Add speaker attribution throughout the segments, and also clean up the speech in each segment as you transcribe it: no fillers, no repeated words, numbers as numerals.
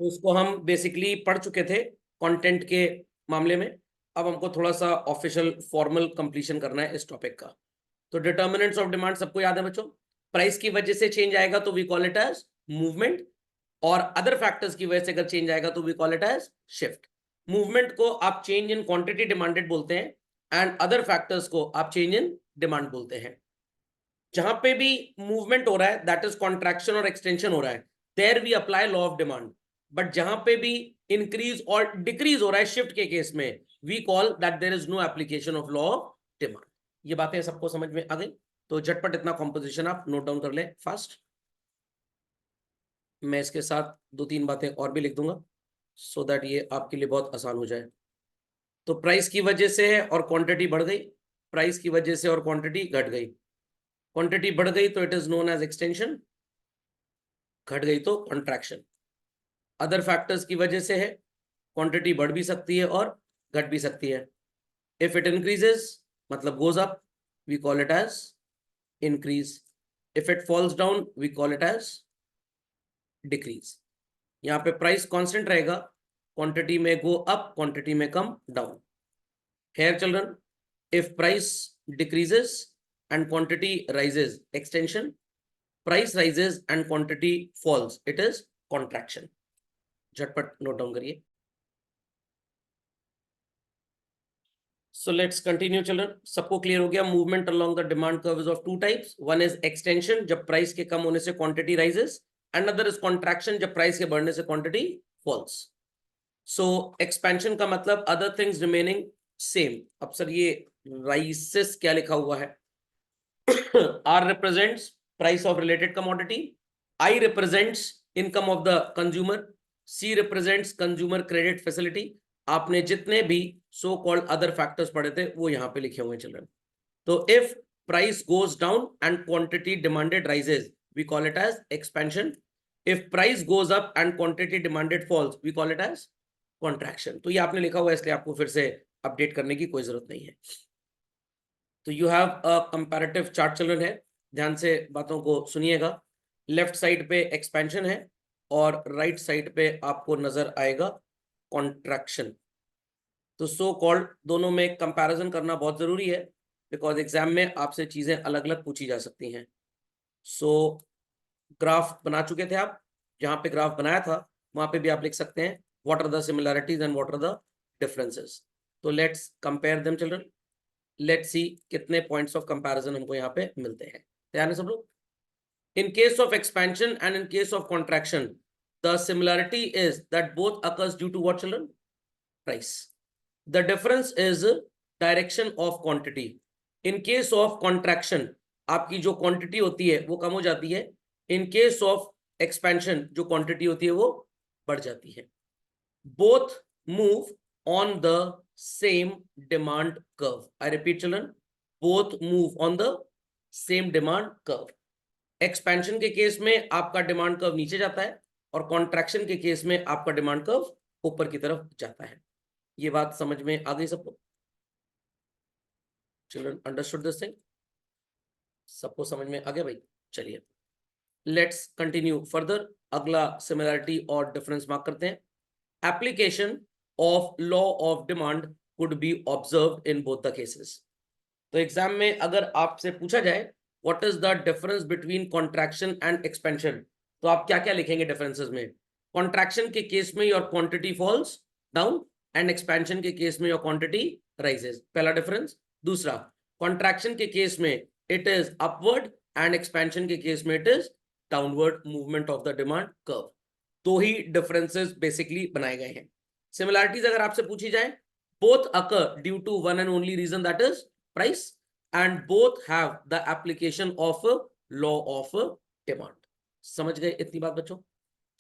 Speaker 1: तो उसको हम बेसिकली पढ़ चुके थे कंटेंट के मामले में। अब हमको थोड़ा सा ऑफिशियल फॉर्मल कंप्लीशन करना है इस टॉपिक का। तो डिटर्मिनेंट्स ऑफ डिमांड सबको याद है बच्चों? प्राइस की वजह से चेंज आएगा तो we call it as movement, और अदर फैक्टर्स की वजह से अगर चेंज आएगा तो we call it as shift. Movement को आप चेंज इन क्वांटिटी डिमांडेड बोलते हैं एंड अदर फैक्टर्स को आप चेंज इन डिमांड बोलते हैं। जहां पे भी मूवमेंट हो रहा है दैट इज कॉन्ट्रैक्शन और एक्सटेंशन हो रहा है, there we apply law of demand. But जहां पे भी इंक्रीज और डिक्रीज हो रहा है शिफ्ट के केस में, we call that there is no application of law of demand. ये बातें सबको समझ में आ गई? तो झटपट इतना कॉम्पोजिशन आप नोट डाउन कर लें फास्ट। मैं इसके साथ दो तीन बातें और भी लिख दूंगा सो दैट ये आपके लिए बहुत आसान हो जाए। तो प्राइस की वजह से है और क्वांटिटी बढ़ गई, प्राइस की वजह से और क्वांटिटी घट गई। क्वांटिटी बढ़ गई तो it is known as extension, घट गई तो कॉन्ट्रैक्शन। अदर फैक्टर्स की वजह से है, क्वांटिटी बढ़ भी सकती है और घट भी सकती है। इफ इट इंक्रीजेस मतलब goes up, we call it as increase. If it falls down we call it as decrease. यहाँ पे प्राइस कांस्टेंट रहेगा, क्वांटिटी में गो अप, क्वांटिटी में come down. Here children, if price decreases and quantity rises extension, price rises and quantity falls it is contraction. झटपट note down करिए। So let's continue children. सबको clear हो गया? Movement along the demand curve is of two types, one is extension जब price के कम होने से quantity rises, and other is contraction जब प्राइस के बढ़ने से क्वांटिटी फॉल्स। सो एक्सपेंशन का मतलब अदर थिंग्स रिमेनिंग सेम। अब सर ये राइसेस क्या लिखा हुआ है? R represents price of related commodity, I represents income of the consumer, C represents consumer credit facility. आपने जितने भी सो कॉल्ड अदर फैक्टर्स पढ़े थे वो यहां पे लिखे हुए चिल्ड्रन। तो if price goes down and quantity demanded rises we call it as expansion. If price goes up and quantity demanded falls we call it as contraction. तो ये आपने लिखा हुआ है इसलिए आपको फिर से अपडेट करने की कोई जरूरत नहीं है। तो you have a comparative chart children है, ध्यान से बातों को सुनिएगा। लेफ्ट साइड पे एक्सपेंशन है और राइट साइड पे आपको नजर आएगा कॉन्ट्रैक्शन। तो सो कॉल्ड दोनों में कंपैरिजन करना बहुत जरूरी है बिकॉज एग्जाम में आपसे चीजें अलग अलग पूछी जा सकती हैं। सो ग्राफ बना चुके थे आप, जहां पे ग्राफ बनाया था वहां पे भी आप लिख सकते हैं what are the similarities and what are the differences. तो let's compare them children. Let's see कितने पॉइंट्स ऑफ कंपैरिजन हमको यहाँ पे मिलते हैं। तैयार है सब लोग? In case of expansion and in case of contraction, the similarity is that both occurs due to what children? Price. The difference is direction of quantity. In case of contraction, आपकी जो quantity होती है वो कम हो जाती है। In case of expansion, जो quantity होती है वो बढ़ जाती है। Both move on the same demand curve. I repeat children, both move on the same demand curve. Expansion के केस में आपका डिमांड कर्व नीचे जाता है और कॉन्ट्रैक्शन के केस में आपका डिमांड कर्व ऊपर की तरफ जाता है। ये बात समझ में आ गई सबको? Children understood this thing? सबको समझ में आ गया भाई? चलिए लेट्स कंटिन्यू फर्दर। अगला सिमिलरिटी और डिफरेंस मार्क करते हैं। Application of law of demand could be observed in both the cases. तो एग्जाम में अगर आपसे पूछा जाए what is the difference between contraction and expansion, तो आप क्या क्या लिखेंगे डिफरेंसेस में? कॉन्ट्रैक्शन के केस में your quantity falls down and expansion के केस में योर क्वांटिटी राइजेस, पहला डिफरेंस। दूसरा, कॉन्ट्रैक्शन के केस में it is upward and expansion के केस में it is downward movement of the demand curve. दो ही डिफरेंसेस बेसिकली बनाए गए हैं। सिमिलैरिटीज अगर आपसे पूछी जाए, both occur due to one and only reason that is price, and both have the application of law of demand. समझ गए इतनी बात बच्चों?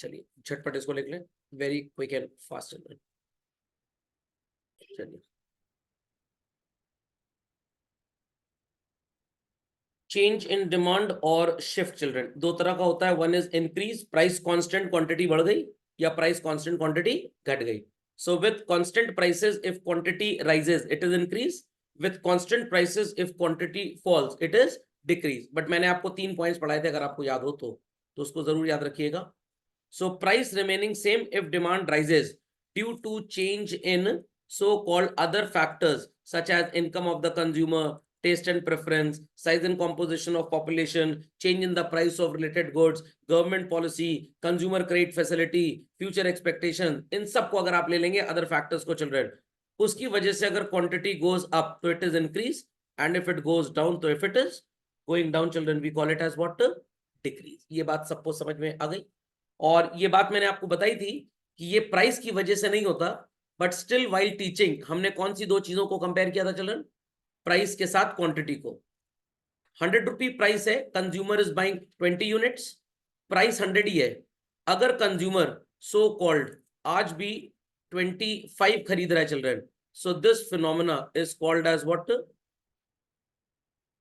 Speaker 1: चलिए झटपट इसको लिख लें, वेरी क्विक एंड फास्ट। चलिए चेंज इन डिमांड और शिफ्ट चिल्ड्रन दो तरह का होता है, one is increase, price constant quantity बढ़ गई, या प्राइस कांस्टेंट क्वांटिटी घट गई। So with constant prices if quantity rises it is increase, with constant prices if quantity falls it is decrease। But मैंने आपको 3 पॉइंट्स पढ़ाए थे, अगर आपको याद हो तो उसको जरूर याद रखिएगा। So price remaining same if demand rises due to change in so-called other factors such as income of the consumer, taste and preference, size and composition of population, change in the price of related goods, government policy, consumer credit facility, future expectation, इन सबको अगर आप ले लेंगे other factors को children, उसकी वजह से अगर quantity goes up तो it is increase, and if it goes down तो if it is going down children we call it as what? Decrease. ये बात सबको समझ में आ गई। और ये बात मैंने आपको बताई थी कि ये प्राइस की वजह से नहीं होता, बट स्टिल वाइल टीचिंग हमने कौन सी दो चीजों को कंपेयर किया था चिल्ड्रन? प्राइस के साथ क्वांटिटी को। 100 रुपी प्राइस है, consumer is buying 20 units, price 100 ही है। अगर कंज्यूमर सो कॉल्ड आज भी 25 खरीद रहा है children, so this phenomena is called as what?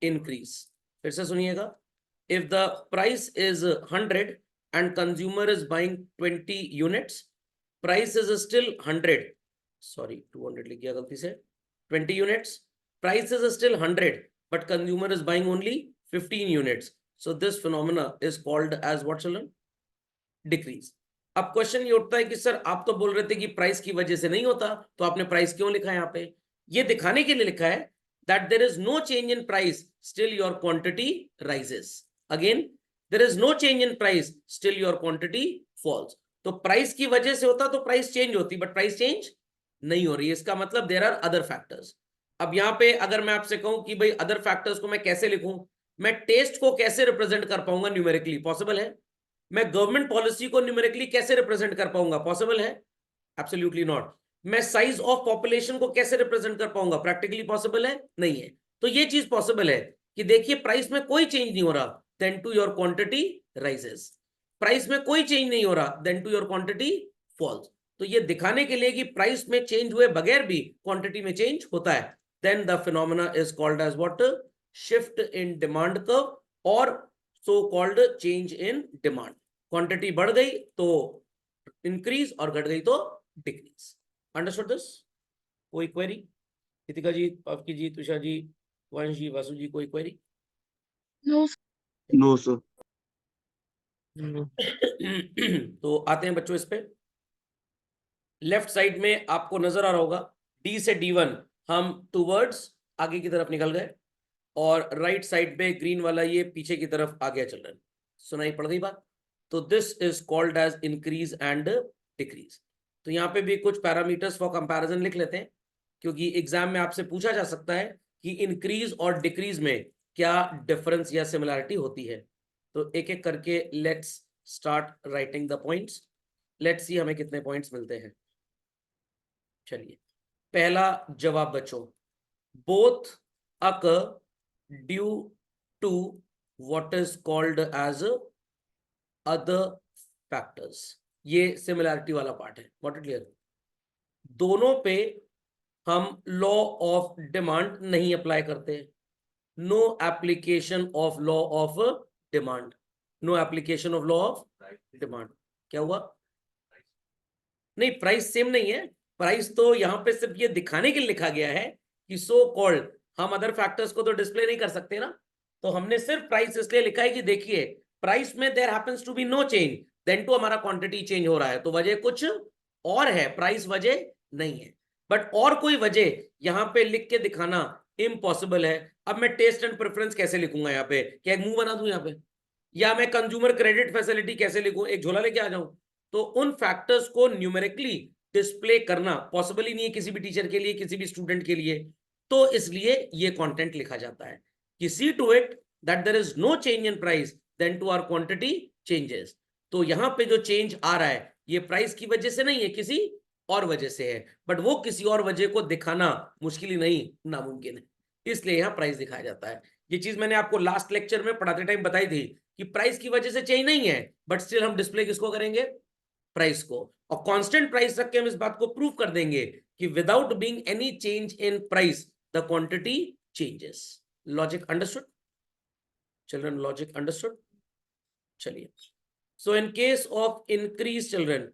Speaker 1: Increase. फिर से सुनिएगा, if the price is 100 and consumer is buying 20 units, price is still 100, sorry 200 लिख गया गलती से, 20 units, price is still 100 but consumer is buying only 15 units, so this phenomena is called as what children? Decrease. अब question ये उठता है कि sir आप तो बोल रहे थे कि प्राइस की वजह से नहीं होता, तो आपने प्राइस क्यों लिखा है यहाँ पे? ये दिखाने के लिए लिखा है that there is no change in price, still your quantity rises. Again, there is no change in price, still your quantity falls. तो प्राइस की वजह से होता तो प्राइस चेंज होती, बट प्राइस चेंज नहीं हो रही है। इसका मतलब देयर आर अदर फैक्टर्स। अब यहाँ पे अगर मैं आपसे कहूं कि भाई अदर फैक्टर्स को मैं कैसे लिखूं, मैं टेस्ट को कैसे रिप्रेजेंट कर पाऊंगा न्यूमेरिकली? पॉसिबल है। मैं गवर्नमेंट पॉलिसी को न्यूमेरिकली कैसे रिप्रेजेंट कर पाऊंगा? पॉसिबल है? Absolutely not. मैं साइज ऑफ पॉपुलेशन को कैसे रिप्रेजेंट कर पाऊंगा? प्रैक्टिकली पॉसिबल है? नहीं है। तो ये चीज पॉसिबल है कि देखिए प्राइस में कोई चेंज नहीं हो रहा, then to your quantity rises. Price में कोई चेंज नहीं हो रहा, then to your quantity falls. तो ये दिखाने के लिए कि प्राइस में चेंज हुए बगैर भी क्वांटिटी में चेंज होता है, then the phenomena is called as what? Shift in demand curve or so called change in demand. Quantity बढ़ गई तो इंक्रीज और घट गई तो डिक्रीज। Understood this? कोई क्वेरी? कृतिका जी, आपकी जी, तुषार जी, वंश जी, वासु जी, कोई क्वेरी?
Speaker 2: No sir.
Speaker 1: तो आते हैं बच्चों इस पे। लेफ्ट साइड में आपको नजर आ रहा होगा डी से D1 हम टूवर्ड्स आगे की तरफ निकल गए, और राइट साइड पे ग्रीन वाला ये पीछे की तरफ आ गया चिल्ड्रन। सुनाई पड़ गई बात? तो this is called as increase and decrease. तो यहाँ पे भी कुछ पैरामीटर्स फॉर कंपैरिजन लिख लेते हैं, क्योंकि एग्जाम में आपसे पूछा जा सकता है कि इंक्रीज और डिक्रीज में क्या डिफरेंस या सिमिलैरिटी होती है। तो एक एक करके let's start writing the points. Let's see हमें कितने पॉइंट्स मिलते हैं। चलिए, पहला जवाब बच्चों, both occur due to what is called as other factors. ये सिमिलैरिटी वाला पार्ट है। What it clear? दोनों पे हम लॉ ऑफ डिमांड नहीं अप्लाई करते। No application of law of demand. No application of law of demand. क्या हुआ? नहीं, प्राइस सेम नहीं है। प्राइस तो यहां पे सिर्फ ये दिखाने के लिए लिखा गया है कि सो कॉल्ड, हम अदर फैक्टर्स को तो डिस्प्ले नहीं कर सकते ना, तो हमने सिर्फ प्राइस इसलिए लिखा है कि देखिए प्राइस में there happens to be no change, then to हमारा क्वांटिटी चेंज हो रहा है, तो वजह कुछ और है, प्राइस वजह नहीं है। बट और कोई वजह यहां पे लिख के दिखाना इम्पॉसिबल है। अब मैं टेस्ट एंड प्रेफरेंस कैसे लिखूंगा यहाँ पे? क्या एक मुंह बना दूं यहाँ पे? या मैं कंज्यूमर क्रेडिट फैसिलिटी कैसे लिखूं? एक झोला लेके आ जाऊं? तो उन फैक्टर्स को न्यूमेरिकली डिस्प्ले करना पॉसिबल ही नहीं है किसी भी टीचर के लिए, किसी भी स्टूडेंट के लिए। तो इसलिए ये कंटेंट लिखा जाता है कि see to it that there is no change in price, then to our quantity changes. तो यहां पे जो चेंज आ रहा है ये प्राइस की वजह से नहीं है, किसी और वजह से है, बट वो किसी और वजह को दिखाना मुश्किल ही नहीं, नामुमकिन है, इसलिए यहां प्राइस दिखाया जाता है। ये चीज मैंने आपको लास्ट लेक्चर में पढ़ाते टाइम बताई थी कि प्राइस की वजह से चेंज नहीं है, बट स्टिल हम डिस्प्ले किसको करेंगे? प्राइस को। और कांस्टेंट प्राइस रख के हम इस बात को प्रूव कर देंगे कि without being any change in price the quantity changes. Logic understood children? Logic understood? चलिए, so in case of increase children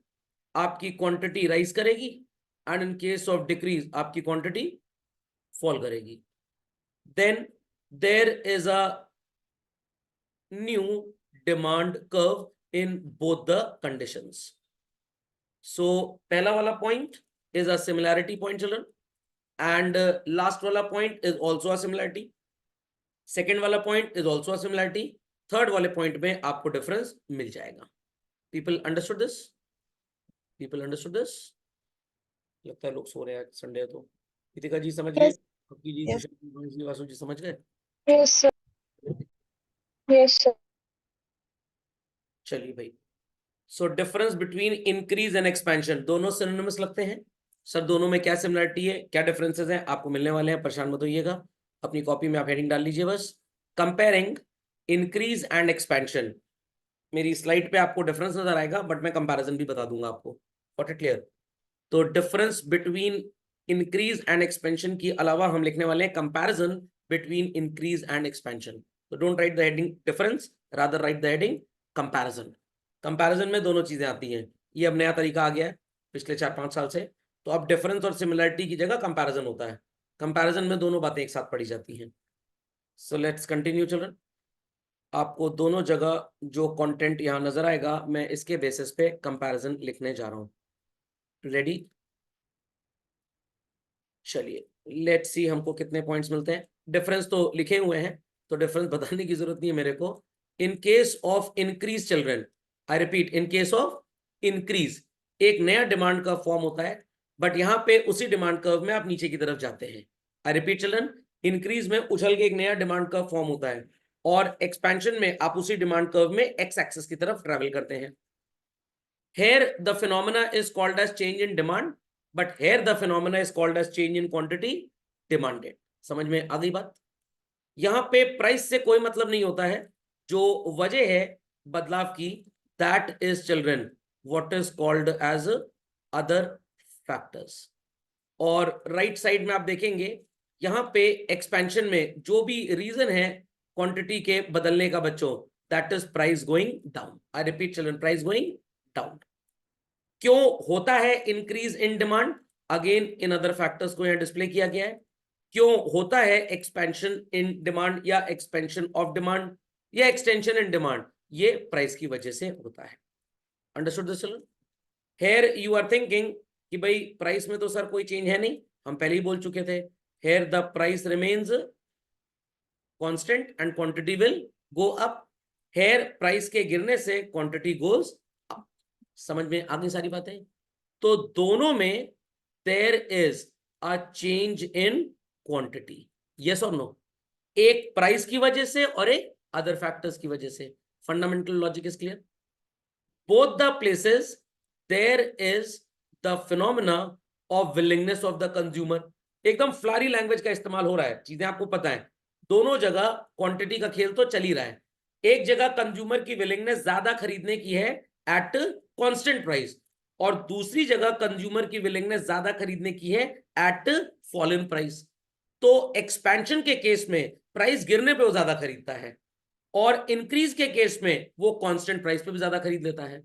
Speaker 1: आपकी क्वांटिटी राइज करेगी, and in case of decrease आपकी क्वांटिटी फॉल करेगी। Then there is a new demand curve in both the conditions. So पहला वाला point is a similarity point children, and last वाला point is also a similarity. Second वाला point is also a similarity. Third वाले point में आपको difference मिल जाएगा. People understood this? People understood this? लगता है लोग सो रहे हैं, संडे है तो. गीतिका जी समझ गए? आपकी जी, वासु जी समझ गए?
Speaker 2: Yes, sir. Yes, sir.
Speaker 1: चलिए भाई. So difference between increase and expansion दोनों सिनोनिमस लगते हैं. सर दोनों में क्या सिमिलरिटी है, क्या डिफरेंसेस हैं, आपको मिलने वाले हैं, परेशान मत होइएगा. अपनी कॉपी में आप हेडिंग डाल लीजिए बस. Comparing increase and expansion. मेरी स्लाइड पे आपको डिफरेंस नजर आएगा, बट मैं कंपैरिजन भी बता दूंगा आपको. Got it clear? तो difference between increase and expansion की अलावा हम लिखने वाले हैं comparison between increase and expansion. तो don't write the heading difference, rather write the heading comparison. Comparison में दोनों चीजें आती हैं. ये अब नया तरीका आ गया है पिछले 4-5 साल से. तो अब डिफरेंस और सिमिलरिटी की जगह कंपैरिजन होता है. कंपैरिजन में दोनों बातें एक साथ पढ़ी जाती हैं. So let's continue children. आपको दोनों जगह जो कंटेंट यहां नजर आएगा, मैं इसके बेसिस पे कंपैरिजन लिखने जा रहा हूं. रेडी? चलिए लेट्स सी हमको कितने पॉइंट्स मिलते हैं. डिफरेंस तो लिखे हुए हैं, तो डिफरेंस बताने की जरूरत नहीं है मेरे को. इन case of increase children, I repeat, in case of increase एक नया डिमांड कर्व फॉर्म होता है, बट यहां पे उसी डिमांड कर्व में आप नीचे की तरफ जाते हैं. आई रिपीट चिल्ड्रन, इंक्रीज में उछल के एक नया डिमांड कर्व फॉर्म होता है, और एक्सपेंशन में आप उसी डिमांड कर्व में एक्स एक्सिस की तरफ ट्रेवल करते हैं. Here the phenomena is called as change in demand, but here the phenomena is called as change in quantity demanded. समझ में आ गई बात? यहां पे प्राइस से कोई मतलब नहीं होता है. जो वजह है बदलाव की, that is children what is called as other factors. और राइट साइड में आप देखेंगे यहां पे एक्सपेंशन में जो भी रीजन है क्वांटिटी के बदलने का बच्चों, that is price going down. I repeat children, price going down. क्यों होता है इंक्रीज इन डिमांड? अगेन इन अदर फैक्टर्स को यहां डिस्प्ले किया गया है. क्यों होता है एक्सपेंशन इन डिमांड या एक्सपेंशन ऑफ डिमांड या एक्सटेंशन इन डिमांड? ये प्राइस की वजह से होता है. Understood this children? Here you are thinking कि भाई प्राइस में तो सर कोई चेंज है नहीं, हम पहले ही बोल चुके थे. Here the price remains constant and quantity will go up. Here price के गिरने से क्वांटिटी गोज अप. समझ में आ गई सारी बातें? तो दोनों में there is a change in quantity. Yes और नो? एक प्राइस की वजह से और एक अदर फैक्टर्स की वजह से. Fundamental logic is clear? Both the places there is the phenomena of willingness of the consumer. एकदम फ्लारी लैंग्वेज का इस्तेमाल हो रहा है, चीजें आपको पता है. दोनों जगह क्वांटिटी का खेल तो चल ही रहा है. एक जगह कंज्यूमर की विलिंगनेस ज्यादा खरीदने की है एट कांस्टेंट प्राइस, और दूसरी जगह कंज्यूमर की विलिंगनेस ज्यादा खरीदने की है एट फॉलन प्राइस. तो एक्सपेंशन के केस में प्राइस गिरने पे वो ज्यादा खरीदता है, और इंक्रीज के केस में वो कांस्टेंट प्राइस पे भी ज्यादा खरीद लेता है.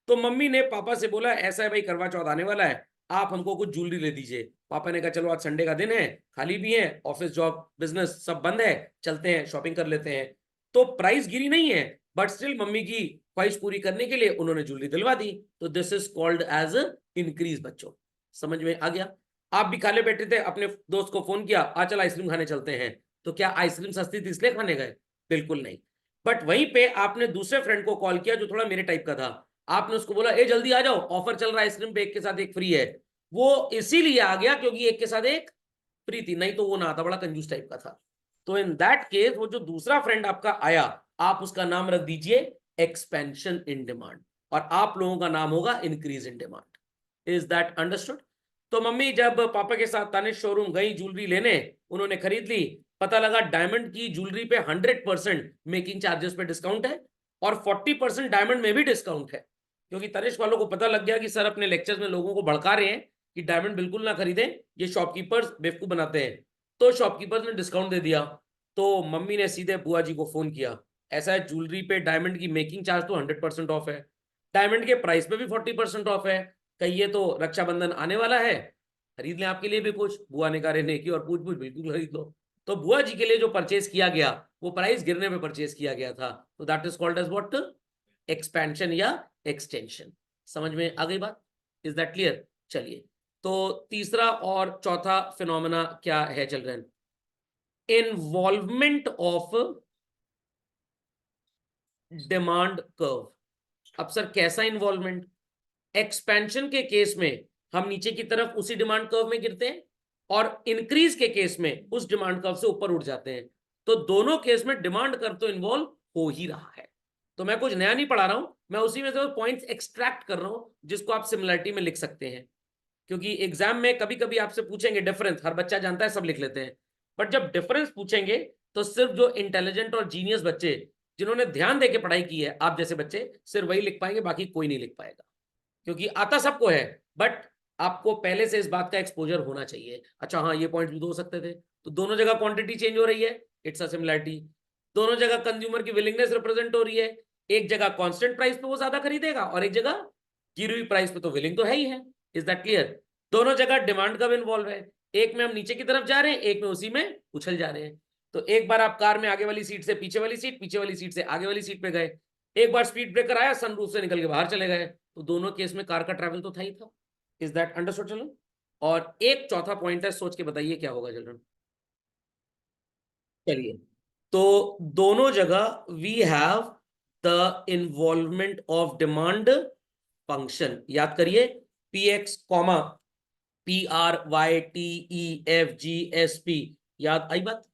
Speaker 1: तो मम्मी ने पापा से बोला, ऐसा है भाई, करवा चौथ आने वाला है, आप हमको कुछ ज्वेलरी ले दीजिए. पापा ने कहा चलो आज संडे का दिन है, खाली भी है, ऑफिस जॉब बिजनेस सब बंद है, चलते हैं शॉपिंग कर लेते हैं. तो प्राइस गिरी नहीं है, बट स्टिल मम्मी की ख्वाहिश पूरी करने के लिए उन्होंने ज्वेलरी दिलवा दी. तो this is called as increase. बच्चों समझ में आ गया? आप भी खाले बैठे थे, अपने दोस्त को फोन किया, आ चल आइसक्रीम खाने चलते हैं. तो क्या आइसक्रीम सस्ती थी इसलिए खाने गए? बिल्कुल नहीं. बट वहीं पे आपने दूसरे फ्रेंड को कॉल किया जो थोड़ा मेरे टाइप का था. आपने उसको बोला ए जल्दी आ जाओ, ऑफर चल रहा है आइसक्रीम पे, एक के साथ एक फ्री है. वो इसीलिए आ गया क्योंकि एक के साथ एक फ्री थी, नहीं तो वो ना आता, बड़ा कंजूस टाइप का था. तो इन दैट केस वो जो दूसरा फ्रेंड आपका आया, आप उसका नाम रख दीजिए एक्सपेंशन इन डिमांड, और आप लोगों का नाम होगा increase in demand. Is that understood? तो मम्मी जब पापा के साथ तानिश शोरूम गई ज्वेलरी लेने, उन्होंने खरीद ली. पता लगा डायमंड की ज्वेलरी पे 100% मेकिंग चार्जेस पे डिस्काउंट है, और 40% डायमंड में भी डिस्काउंट है. क्योंकि तनिष्क वालों को पता लग गया कि सर अपने लेक्चर्स में लोगों को भड़का रहे हैं कि डायमंड बिल्कुल ना खरीदें, ये शॉपकीपर्स बेवकूफ बनाते हैं. तो शॉपकीपर्स ने डिस्काउंट दे दिया. तो मम्मी ने सीधे बुआ जी को फोन किया, ऐसा है ज्वेलरी पे डायमंड की मेकिंग चार्ज तो 100% ऑफ है, डायमंड के प्राइस पे भी 40% ऑफ है, कहिए तो रक्षाबंधन आने वाला है, खरीद लें आपके लिए भी कुछ. बुआ ने कहा नहीं की, और पूछ पूछ बिल्कुल खरीद लो. तो बुआ जी के लिए जो परचेज किया गया वो प्राइस गिरने पे परचेज किया गया था. तो that is called as what? Expansion या एक्सटेंशन। समझ में आ गई बात? Is that clear? चलिए, तो तीसरा और चौथा फिनोमेना क्या है children? Involvement of demand curve. अब सर कैसा इन्वॉल्वमेंट? एक्सपेंशन के केस में हम नीचे की तरफ उसी डिमांड कर्व में गिरते हैं, और इंक्रीज के केस में उस डिमांड कर्व से ऊपर उठ जाते हैं। तो दोनों केस में डिमांड कर्व तो इन्वॉल्व हो ही रहा है। तो मैं कुछ नया नहीं पढ़ा रहा हूं, मैं उसी में से पॉइंट्स एक्सट्रैक्ट कर रहा हूं जिसको आप सिमिलरिटी में लिख सकते हैं। क्योंकि एग्जाम में कभी कभी आपसे पूछेंगे डिफरेंस, हर बच्चा जानता है, सब लिख लेते हैं, बट जब डिफरेंस पूछेंगे तो सिर्फ जो इंटेलिजेंट और जीनियस बच्चे जिन्होंने ध्यान देके पढ़ाई की है, आप जैसे बच्चे, सिर्फ वही लिख पाएंगे, बाकी कोई नहीं लिख पाएगा। क्योंकि आता सबको है, बट आपको पहले से इस बात का एक्सपोजर होना चाहिए। अच्छा हाँ, ये पॉइंट भी तो हो सकते थे। तो दोनों जगह क्वांटिटी चेंज हो रही है, इट्स अ सिमिलरिटी। दोनों जगह कंज्यूमर की विलिंगनेस रिप्रेजेंट हो रही है, एक जगह कांस्टेंट प्राइस पे वो ज्यादा खरीदेगा और एक जगह गिरी हुई प्राइस पे तो विलिंग तो है ही है। Is that clear? दोनों जगह डिमांड कब इन्वॉल्व है? एक में हम नीचे की तरफ जा रहे हैं, एक में उसी में उछल जा रहे हैं। तो एक बार आप कार में आगे वाली सीट से पीछे वाली सीट, पीछे वाली सीट से आगे वाली सीट पे गए, एक बार स्पीड ब्रेकर आया, सनरूफ से निकल के बाहर चले गए, तो दोनों केस में कार का ट्रैवल तो था ही था। Is that understood children? और एक चौथा पॉइंट है, सोच के बताइए क्या होगा चिल्ड्रन। चलिए, तो दोनों जगह we have the involvement of demand function. याद करिए, P X comma P R Y T E F G S P. याद आई बात?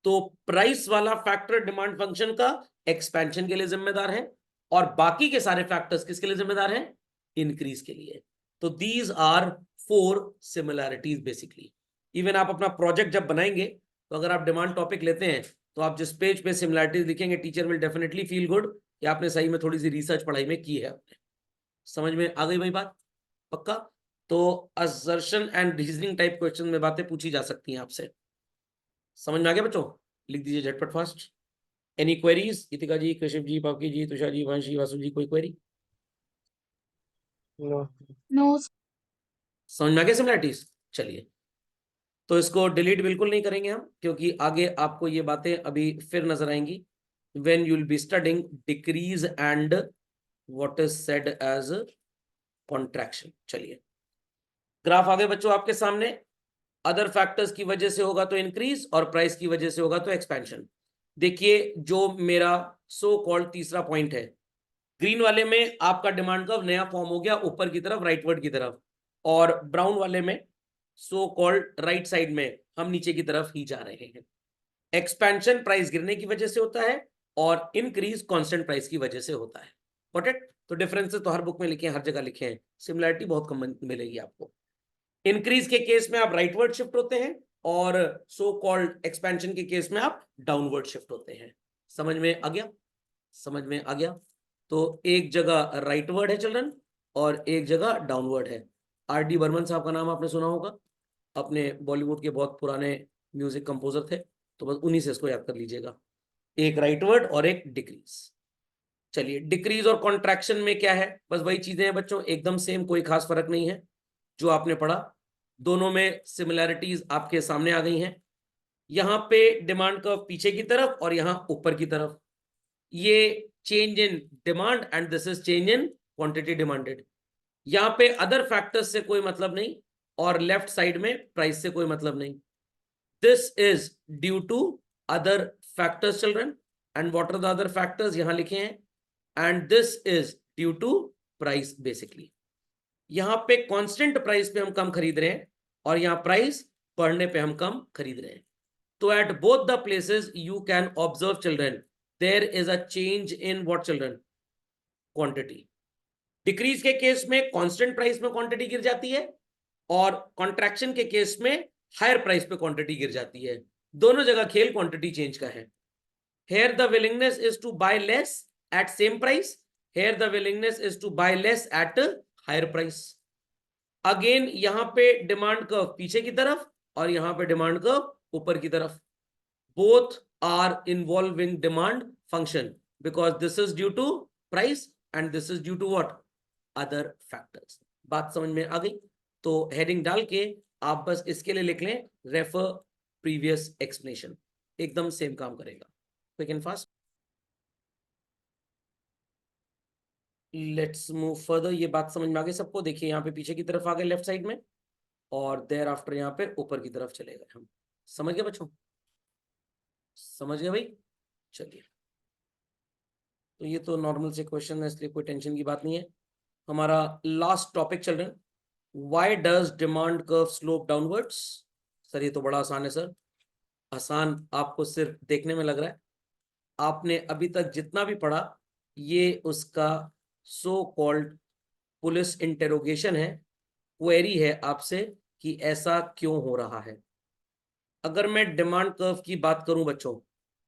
Speaker 1: तो प्राइस वाला फैक्टर डिमांड फंक्शन का एक्सपेंशन के लिए जिम्मेदार है, और बाकी के सारे फैक्टर्स किसके लिए जिम्मेदार हैं? इंक्रीज के लिए। तो these are 4 similarities basically. Even आप अपना प्रोजेक्ट जब बनाएंगे, तो अगर आप डिमांड टॉपिक लेते हैं, तो आप जिस पेज पे सिमिलैरिटीज लिखेंगे, teacher will definitely feel good कि आपने सही में थोड़ी सी रिसर्च पढ़ाई में की है आपने। समझ में आ गई भाई बात? पक्का? तो assertion and reasoning type question में बातें पूछी जा सकती हैं आपसे। समझ में आ गया बच्चों? लिख दीजिए झटपट fast. Any queries? Geetika ji, Kashyap ji, Papki ji, Tushar ji, Vanshi, Vasu ji, कोई क्वेरी?
Speaker 2: No.
Speaker 1: समझ में आ गया सिमिलरिटीज? चलिए, तो इसको डिलीट बिल्कुल नहीं करेंगे हम, क्योंकि आगे आपको ये बातें अभी फिर नजर आएंगी when you will be studying decrease and what is said as contraction. चलिए, ग्राफ आगे बच्चों आपके सामने। अदर फैक्टर्स की वजह से होगा तो इंक्रीज, और प्राइस की वजह से होगा तो एक्सपेंशन। देखिए, जो मेरा सो कॉल्ड तीसरा पॉइंट है, ग्रीन वाले में आपका डिमांड कर्व नया फॉर्म हो गया ऊपर की तरफ, राइटवर्ड की तरफ, और ब्राउन वाले में सो कॉल्ड राइट साइड में हम नीचे की तरफ ही जा रहे हैं। एक्सपेंशन प्राइस गिरने की वजह से होता है, और इंक्रीज कांस्टेंट प्राइस की वजह से होता है। Got it? तो डिफरेंसेस तो हर बुक में लिखे हैं, हर जगह लिखे हैं, सिमिलरिटी बहुत कम मिलेगी आपको। इंक्रीज के केस में आप राइटवर्ड शिफ्ट होते हैं, और सो कॉल्ड एक्सपेंशन के केस में आप डाउनवर्ड शिफ्ट होते हैं। समझ में आ गया? समझ में आ गया? तो एक जगह राइटवर्ड है चिल्ड्रन, और एक जगह डाउनवर्ड है। आर डी बर्मन साहब का नाम आपने सुना होगा, अपने बॉलीवुड के बहुत पुराने म्यूजिक कंपोजर थे, तो बस उन्हीं से इसको याद कर लीजिएगा, एक राइटवर्ड और एक डिक्रीज। चलिए, डिक्रीज और कॉन्ट्रैक्शन में क्या है? बस वही चीजें हैं बच्चों, एकदम सेम, कोई खास फर्क नहीं है जो आपने पढ़ा। दोनों में सिमिलैरिटीज आपके सामने आ गई हैं। यहां पे डिमांड कर्व पीछे की तरफ और यहां ऊपर की तरफ, ये change in demand and this is change in quantity demanded. यहां पे अदर फैक्टर्स से कोई मतलब नहीं, और लेफ्ट साइड में प्राइस से कोई मतलब नहीं। This is due to other factors children, and what are the other factors यहां लिखे हैं, and this is due to price basically. यहां पे कांस्टेंट प्राइस पे हम कम खरीद रहे हैं, और यहां प्राइस बढ़ने पे हम कम खरीद रहे हैं। तो at both the places you can observe children, there is a change in what children? Quantity. Decrease के केस में कांस्टेंट प्राइस में क्वांटिटी गिर जाती है, और कॉन्ट्रैक्शन के केस में हायर प्राइस पे क्वांटिटी गिर जाती है। दोनों जगह खेल क्वांटिटी चेंज का है। Here the willingness is to buy less at same price. Here the willingness is to buy less at higher price. Again यहां पे डिमांड कर्व पीछे की तरफ, और यहां पे डिमांड कर्व ऊपर की तरफ। Both are involving demand function because this is due to price and this is due to what? Other factors. बात समझ में आ गई? तो हेडिंग डाल के आप बस इसके लिए लिख लें, रेफर प्रीवियस एक्सप्लेनेशन। एकदम सेम काम करेगा, quick and fast. Let's move further. ये बात समझ में आ गई सबको? देखिए यहाँ पे पीछे की तरफ आ गए लेफ्ट साइड में, और देयर आफ्टर यहाँ पे ऊपर की तरफ चले गए हम। समझ गए बच्चों? समझ गए भाई? चलिए, तो ये तो नॉर्मल से क्वेश्चन है, इसलिए कोई टेंशन की बात नहीं है। हमारा लास्ट टॉपिक चल रहे हैं, why does demand curve slope downwards. Sir ये तो बड़ा आसान है सर। आसान आपको सिर्फ देखने में लग रहा है, आपने अभी तक जितना भी पढ़ा ये उसका सो कॉल्ड पुलिस इंटेरोगेशन है, क्वेरी है आपसे कि ऐसा क्यों हो रहा है। अगर मैं डिमांड कर्व की बात करूं बच्चों,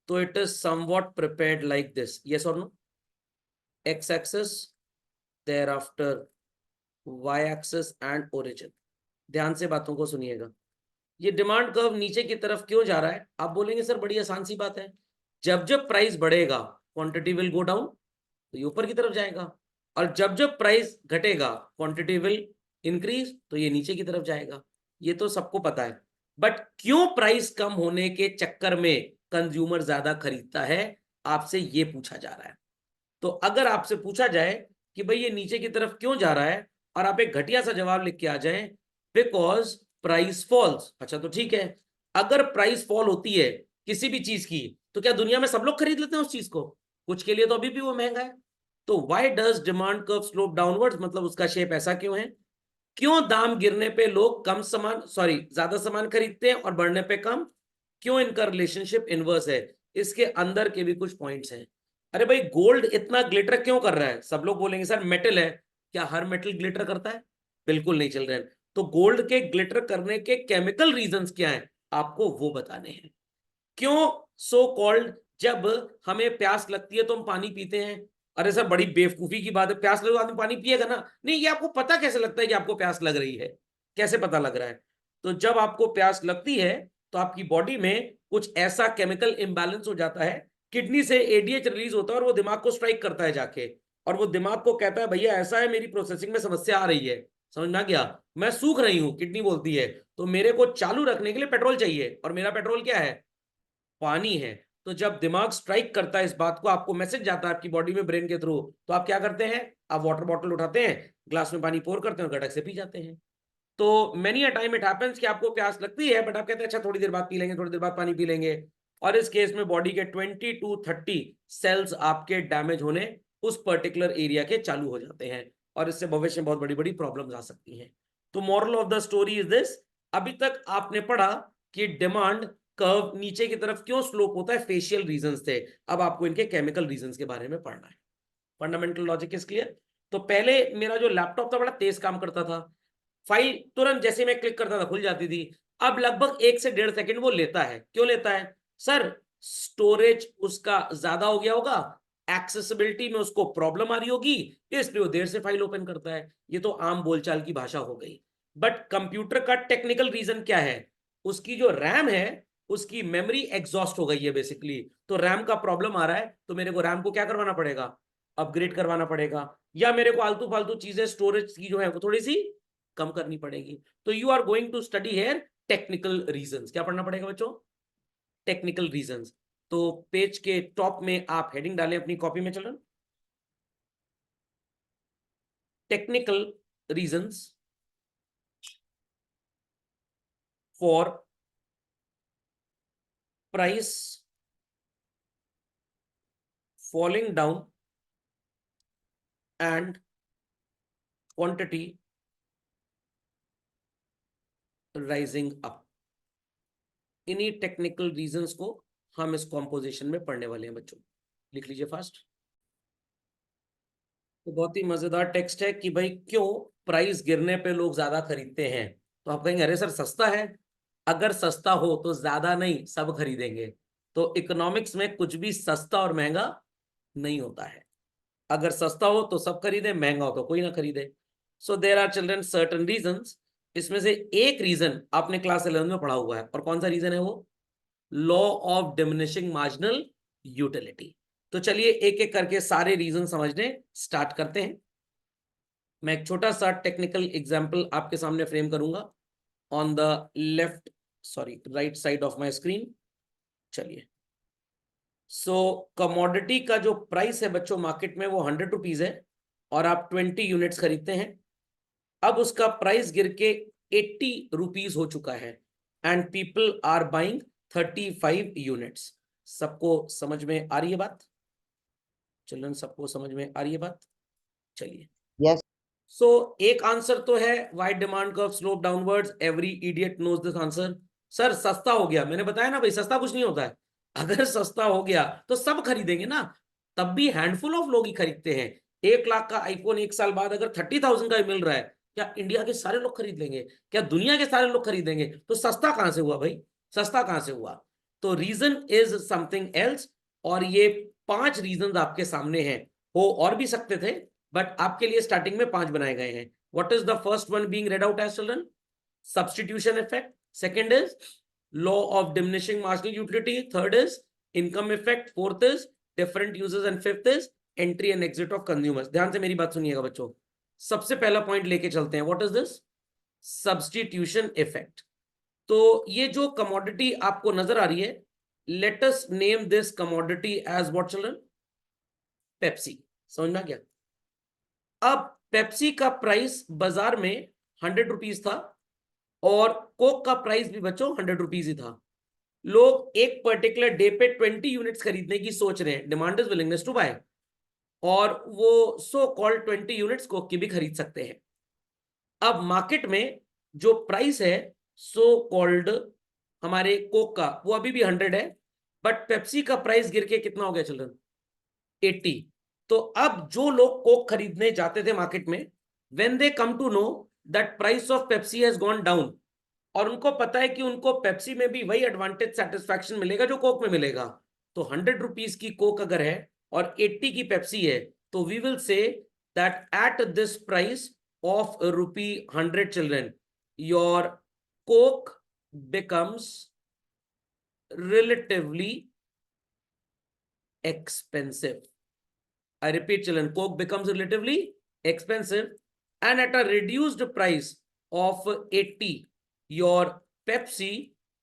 Speaker 1: तो it is somewhat prepared like this, yes और no? X axis, there after Y axis and origin. ध्यान से बातों को सुनिएगा। ये डिमांड कर्व नीचे की तरफ क्यों जा रहा है? आप बोलेंगे सर बड़ी आसान सी बात है, जब जब प्राइस बढ़ेगा क्वांटिटी विल गो डाउन, तो ये ऊपर की तरफ जाएगा, और जब जब प्राइस घटेगा क्वांटिटी विल इंक्रीज, तो ये नीचे की तरफ जाएगा। ये तो सबको पता है, बट क्यों प्राइस कम होने के चक्कर में कंज्यूमर ज्यादा खरीदता है, आपसे ये पूछा जा रहा है। तो अगर आपसे पूछा जाए कि भाई ये नीचे की तरफ क्यों जा रहा है, और आप एक घटिया सा जवाब लिख के आ जाए बिकॉज प्राइस फॉल्स, अच्छा तो ठीक है। अगर प्राइस फॉल होती है किसी भी चीज की, तो क्या दुनिया में सब लोग खरीद लेते हैं उस चीज को? कुछ के लिए तो अभी भी वो महंगा है। तो why does demand curve slope downwards, मतलब उसका शेप ऐसा क्यों है? क्यों दाम गिरने पे लोग कम सामान, सॉरी ज्यादा सामान खरीदते हैं, और बढ़ने पे कम? क्यों इनका रिलेशनशिप इनवर्स है? इसके अंदर के भी कुछ पॉइंट्स हैं। अरे भाई गोल्ड इतना ग्लिटर क्यों कर रहा है? सब लोग बोलेंगे सर मेटल है, क्या हर मेटल ग्लिटर करता है? बिल्कुल नहीं चल रहे हैं। तो गोल्ड के ग्लिटर करने के केमिकल रीजंस क्या हैं, आपको वो बताने हैं। क्यों सो कॉल्ड जब हमें प्यास लगती है तो हम पानी पीते हैं? अरे सर बड़ी बेवकूफी की बात है, प्यास लगे तो आदमी पानी पिएगा ना? नहीं, ये आपको पता कैसे लगता है कि आपको प्यास लग रही है? कैसे पता लग रहा है? तो जब आपको प्यास लगती है तो आपकी बॉडी में कुछ ऐसा केमिकल इंबैलेंस हो जाता है, किडनी से एडीएच रिलीज होता है और वो दिमाग को स्ट्राइक करता है जाके, और वो दिमाग को कहता है भैया ऐसा है, मेरी प्रोसेसिंग में समस्या आ रही है। समझ में आ गया? मैं सूख रही हूं, किडनी बोलती है, तो मेरे को चालू रखने के लिए पेट्रोल चाहिए, और मेरा पेट्रोल क्या है? पानी है। तो जब दिमाग स्ट्राइक करता है इस बात को, आपको मैसेज जाता है आपकी बॉडी में ब्रेन के थ्रू, तो आप क्या करते हैं? आप वाटर बॉटल उठाते हैं, ग्लास में पानी पोर करते हैं और गटक से पी जाते हैं। तो many a time it happens कि आपको प्यास लगती है, बट आप कहते हैं अच्छा थोड़ी देर बाद पी लेंगे, थोड़ी देर बाद पानी पी लेंगे, और इस केस में बॉडी के 20 to 30 सेल्स आपके डैमेज होने उस पर्टिकुलर एरिया के चालू हो जाते हैं, और इससे भविष्य में बहुत बड़ी बड़ी प्रॉब्लम्स आ सकती हैं। तो moral of the story is this, अभी तक आपने पढ़ा कि डिमांड कर्व नीचे की तरफ क्यों स्लोप होता है, फेशियल रीजंस थे। अब आपको इनके केमिकल रीजंस के बारे में पढ़ना है। Fundamental logic is clear? तो पहले मेरा जो लैपटॉप था बड़ा तेज काम करता था, फाइल तुरंत जैसे मैं क्लिक करता था खुल जाती थी। अब लगभग 1 से 1.5 सेकंड वो लेता है। क्यों लेता है सर? स्टोरेज उसका ज्यादा हो गया होगा, एक्सेसिबिलिटी में उसको प्रॉब्लम आ रही होगी, इसलिए वो देर से फाइल ओपन करता है। ये तो आम बोलचाल की भाषा हो गई। बट कंप्यूटर का टेक्निकल रीजन क्या है? उसकी जो रैम है, उसकी मेमोरी एग्जॉस्ट हो गई है बेसिकली। तो रैम का प्रॉब्लम आ रहा है, तो मेरे को रैम को क्या करवाना पड़ेगा? अपग्रेड करवाना पड़ेगा, या मेरे को आलतू फालतू चीजें स्टोरेज की जो है वो थोड़ी सी कम करनी पड़ेगी। तो you are going to study here technical reasons. क्या पढ़ना पड़ेगा बच्चों? Technical reasons. तो पेज के टॉप में आप हेडिंग डालें अपनी कॉपी में, चलन technical reasons for price falling down and quantity rising up. इन्हीं टेक्निकल रीजंस को हम इस कॉम्पोजिशन में पढ़ने वाले हैं बच्चों। लिख लीजिए फास्ट। तो बहुत ही मजेदार टेक्स्ट है कि भाई क्यों प्राइस गिरने पे लोग ज्यादा खरीदते हैं। तो आप कहेंगे अरे सर सस्ता है। अगर सस्ता हो तो ज्यादा नहीं, सब खरीदेंगे। तो इकोनॉमिक्स में कुछ भी सस्ता और महंगा नहीं होता है। अगर सस्ता हो तो सब खरीदे, महंगा हो तो कोई ना खरीदे। So there are children certain reasons. इसमें से एक रीजन आपने क्लास 11 में पढ़ा हुआ है, और कौन सा रीजन है वो? Law of diminishing marginal utility. तो चलिए एक एक करके सारे रीजन समझने स्टार्ट करते हैं। मैं एक छोटा सा टेक्निकल एग्जांपल आपके सामने फ्रेम करूंगा on the left, sorry right side of my screen. चलिए, सो कमोडिटी का जो प्राइस है बच्चों मार्केट में वो 100 रुपीज है, और आप 20 यूनिट्स खरीदते हैं, अब उसका प्राइस गिर के 80 रुपीज हो चुका है and people are buying 35 units. सबको समझ में आ रही है बात? चिल्ड्रन, सबको समझ में आ रही है बात? चलिए,
Speaker 3: यस
Speaker 1: सो एक आंसर तो है why demand curve slope downwards, every idiot knows this answer. Sir सस्ता हो गया, मैंने बताया ना भाई, सस्ता कुछ नहीं होता है। अगर सस्ता हो गया तो सब खरीदेंगे ना, तब भी हैंडफुल ऑफ लोग ही खरीदते हैं। 1 लाख का आईफोन 1 साल बाद अगर 30,000 का मिल रहा है, क्या इंडिया के सारे लोग खरीद लेंगे? क्या दुनिया के सारे लोग खरीदेंगे? तो सस्ता कहां से हुआ भाई? सस्ता कहां से हुआ? तो रीजन इज समथिंग एल्स। और ये 5 रीजन आपके सामने हैं, हो और भी सकते थे, बट आपके लिए स्टार्टिंग में 5 बनाए गए हैं। What is the first one being read out as children? Substitution effect. Second is law of diminishing marginal utility. Third is income effect. Fourth is different users and fifth is entry and exit of consumers. ध्यान से मेरी बात सुनिएगा बच्चों, सबसे पहला point लेके चलते हैं। What is this? Substitution effect. तो ये जो कमोडिटी आपको नजर आ रही है, let us name this commodity as what children? Pepsi. समझ में आ गया? अब पेप्सी का प्राइस बाजार में 100 रुपीज था और कोक का प्राइस भी बच्चों 100 रुपीज ही था। लोग एक पर्टिकुलर डे पे 20 यूनिट्स खरीदने की सोच रहे हैं, demand is willingness to buy, और वो सो कॉल्ड 20 यूनिट्स कोक की भी खरीद सकते हैं। अब मार्केट में जो प्राइस है सो कॉल्ड हमारे कोक का, वो अभी भी 100 है, बट पेप्सी का प्राइस गिर के कितना हो गया चिल्ड्रन? 80। तो अब जो लोग कोक खरीदने जाते थे मार्केट में, when they come to know that price of Pepsi has gone down, और उनको पता है कि उनको पेप्सी में भी वही एडवांटेज सेटिस्फैक्शन मिलेगा जो कोक में मिलेगा, तो 100 रुपीज की कोक अगर है और 80 की पेप्सी है, तो we will say that at this price of ₹100 children, your Coke becomes relatively expensive. I repeat children, coke becomes relatively expensive, and at a reduced price of 80, your Pepsi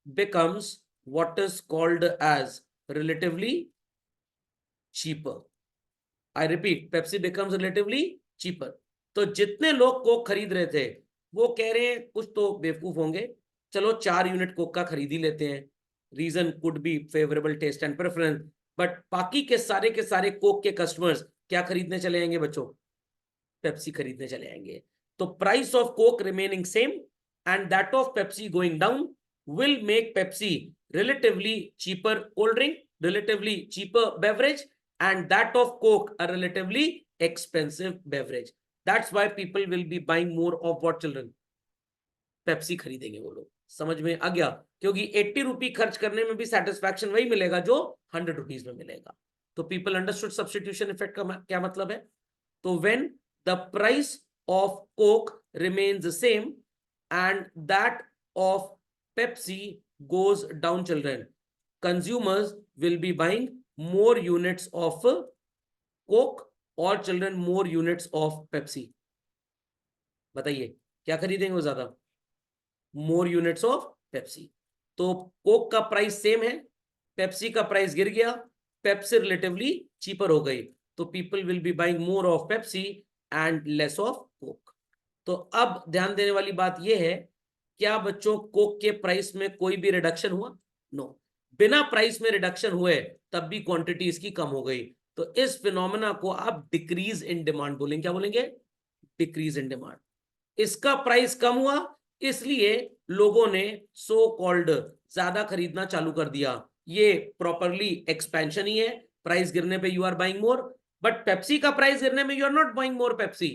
Speaker 1: becomes what is called as relatively cheaper. I repeat, Pepsi becomes relatively cheaper. तो जितने लोग Coke खरीद रहे थे, वो कह रहे हैं कुछ तो बेवकूफ होंगे, चलो 4 यूनिट कोक का खरीद ही लेते हैं, reason could be favourable taste and preference. But बाकी के सारे कोक के कस्टमर्स क्या खरीदने चले जाएंगे बच्चों? पेप्सी खरीदने चले जाएंगे। तो price of Coke remaining same and that of Pepsi going down will make Pepsi relatively cheaper cold drink, relatively cheaper beverage, and that of coke a relatively expensive beverage. That's why people will be buying more of what children? Pepsi खरीदेंगे वो लोग। समझ में आ गया? क्योंकि 80 रुपी खर्च करने में भी सेटिस्फैक्शन वही मिलेगा जो 100 रुपीज में मिलेगा। तो पीपल अंडरस्टूड सब्स्टिट्यूशन इफेक्ट का क्या मतलब है? तो when the price of Coke remains same and that of Pepsi goes down children, consumers will be buying more units of coke or children more units of Pepsi. बताइए क्या खरीदेंगे वो ज्यादा? मोर यूनिट्स ऑफ पेप्सी। तो Coke का price same है, Pepsi का price गिर गया, पेप्सी रिलेटिवली चीपर हो गई, तो people will be buying more of Pepsi and less of Coke. तो अब ध्यान देने वाली बात यह है, क्या बच्चों कोक के प्राइस में कोई भी रिडक्शन हुआ? नो। बिना प्राइस में रिडक्शन हुए तब भी क्वांटिटी इसकी कम हो गई, तो इस फिनोमेना को आप डिक्रीज इन डिमांड बोलेंगे। क्या बोलेंगे? Decrease in demand. इसका प्राइस कम हुआ इसलिए लोगों ने सो कॉल्ड ज्यादा खरीदना चालू कर दिया, ये प्रॉपरली एक्सपेंशन ही है। प्राइस गिरने पे you are buying more, but Pepsi का प्राइस गिरने में you are not buying more Pepsi.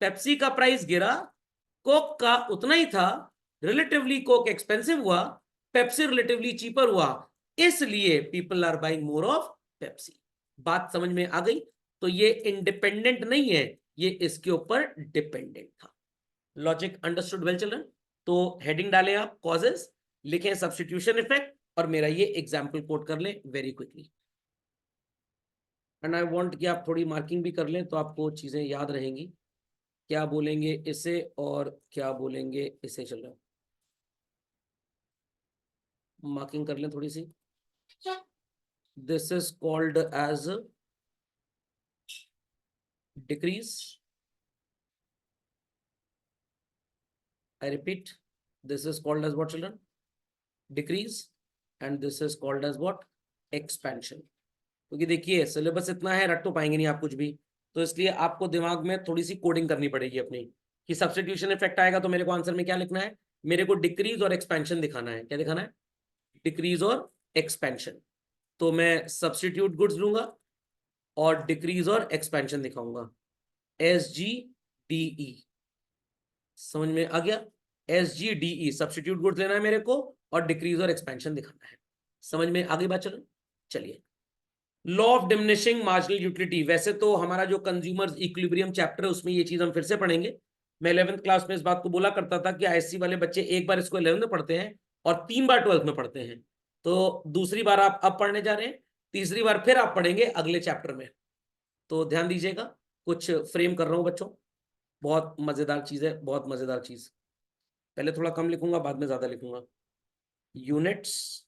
Speaker 1: Pepsi का प्राइस गिरा, कोक का उतना ही था, रिलेटिवली कोक एक्सपेंसिव हुआ, पेप्सी रिलेटिवली चीपर हुआ, इसलिए people are buying more of Pepsi. बात समझ में आ गई? तो ये इंडिपेंडेंट नहीं है, ये इसके ऊपर डिपेंडेंट था। Logic understood well children? तो हेडिंग डालें आप कॉजेस, लिखें सब्स्टिट्यूशन इफेक्ट, और मेरा ये एग्जाम्पल कोट कर लें very quickly. And I want कि आप थोड़ी मार्किंग भी कर लें तो आपको चीजें याद रहेंगी, क्या बोलेंगे इसे और क्या बोलेंगे इसे। चल रहा मार्किंग कर लें थोड़ी सी। This is called as decrease, I repeat, this is called as what, children? Decrease, and this is called as what? Expansion. क्योंकि देखिए सिलेबस इतना है, रट तो पाएंगे नहीं आप कुछ भी, तो इसलिए आपको दिमाग में थोड़ी सी कोडिंग करनी पड़ेगी अपनी, कि सब्स्टिट्यूशन इफेक्ट आएगा तो मेरे को आंसर में क्या लिखना है, मेरे को डिक्रीज और एक्सपेंशन दिखाना है। क्या दिखाना है? डिक्रीज और एक्सपेंशन। तो मैं सब्स्टिट्यूट गुड्स लूंगा और डिक्रीज और एक्सपेंशन दिखाऊंगा, SGDE। समझ में आ गया? SGDE सब्स्टिट्यूट गुड्स लेना है मेरे को और डिक्रीज और एक्सपेंशन दिखाना है। समझ में आ गई बात? चलो चलिए, law of diminishing marginal utility. वैसे तो हमारा जो कंज्यूमर इक्विलिब्रियम चैप्टर है उसमें ये चीज हम फिर से पढ़ेंगे। मैं 11th क्लास में इस बात को बोला करता था कि ISC वाले बच्चे एक बार इसको 11th में पढ़ते हैं और 3 बार 12th में पढ़ते हैं, तो दूसरी बार आप अब पढ़ने जा रहे हैं, तीसरी बार फिर आप पढ़ेंगे अगले चैप्टर में। तो ध्यान दीजिएगा, कुछ फ्रेम कर रहा हूं बच्चों, बहुत मजेदार चीज है, बहुत मजेदार चीज। पहले थोड़ा कम लिखूंगा, बाद में ज्यादा लिखूंगा। Units,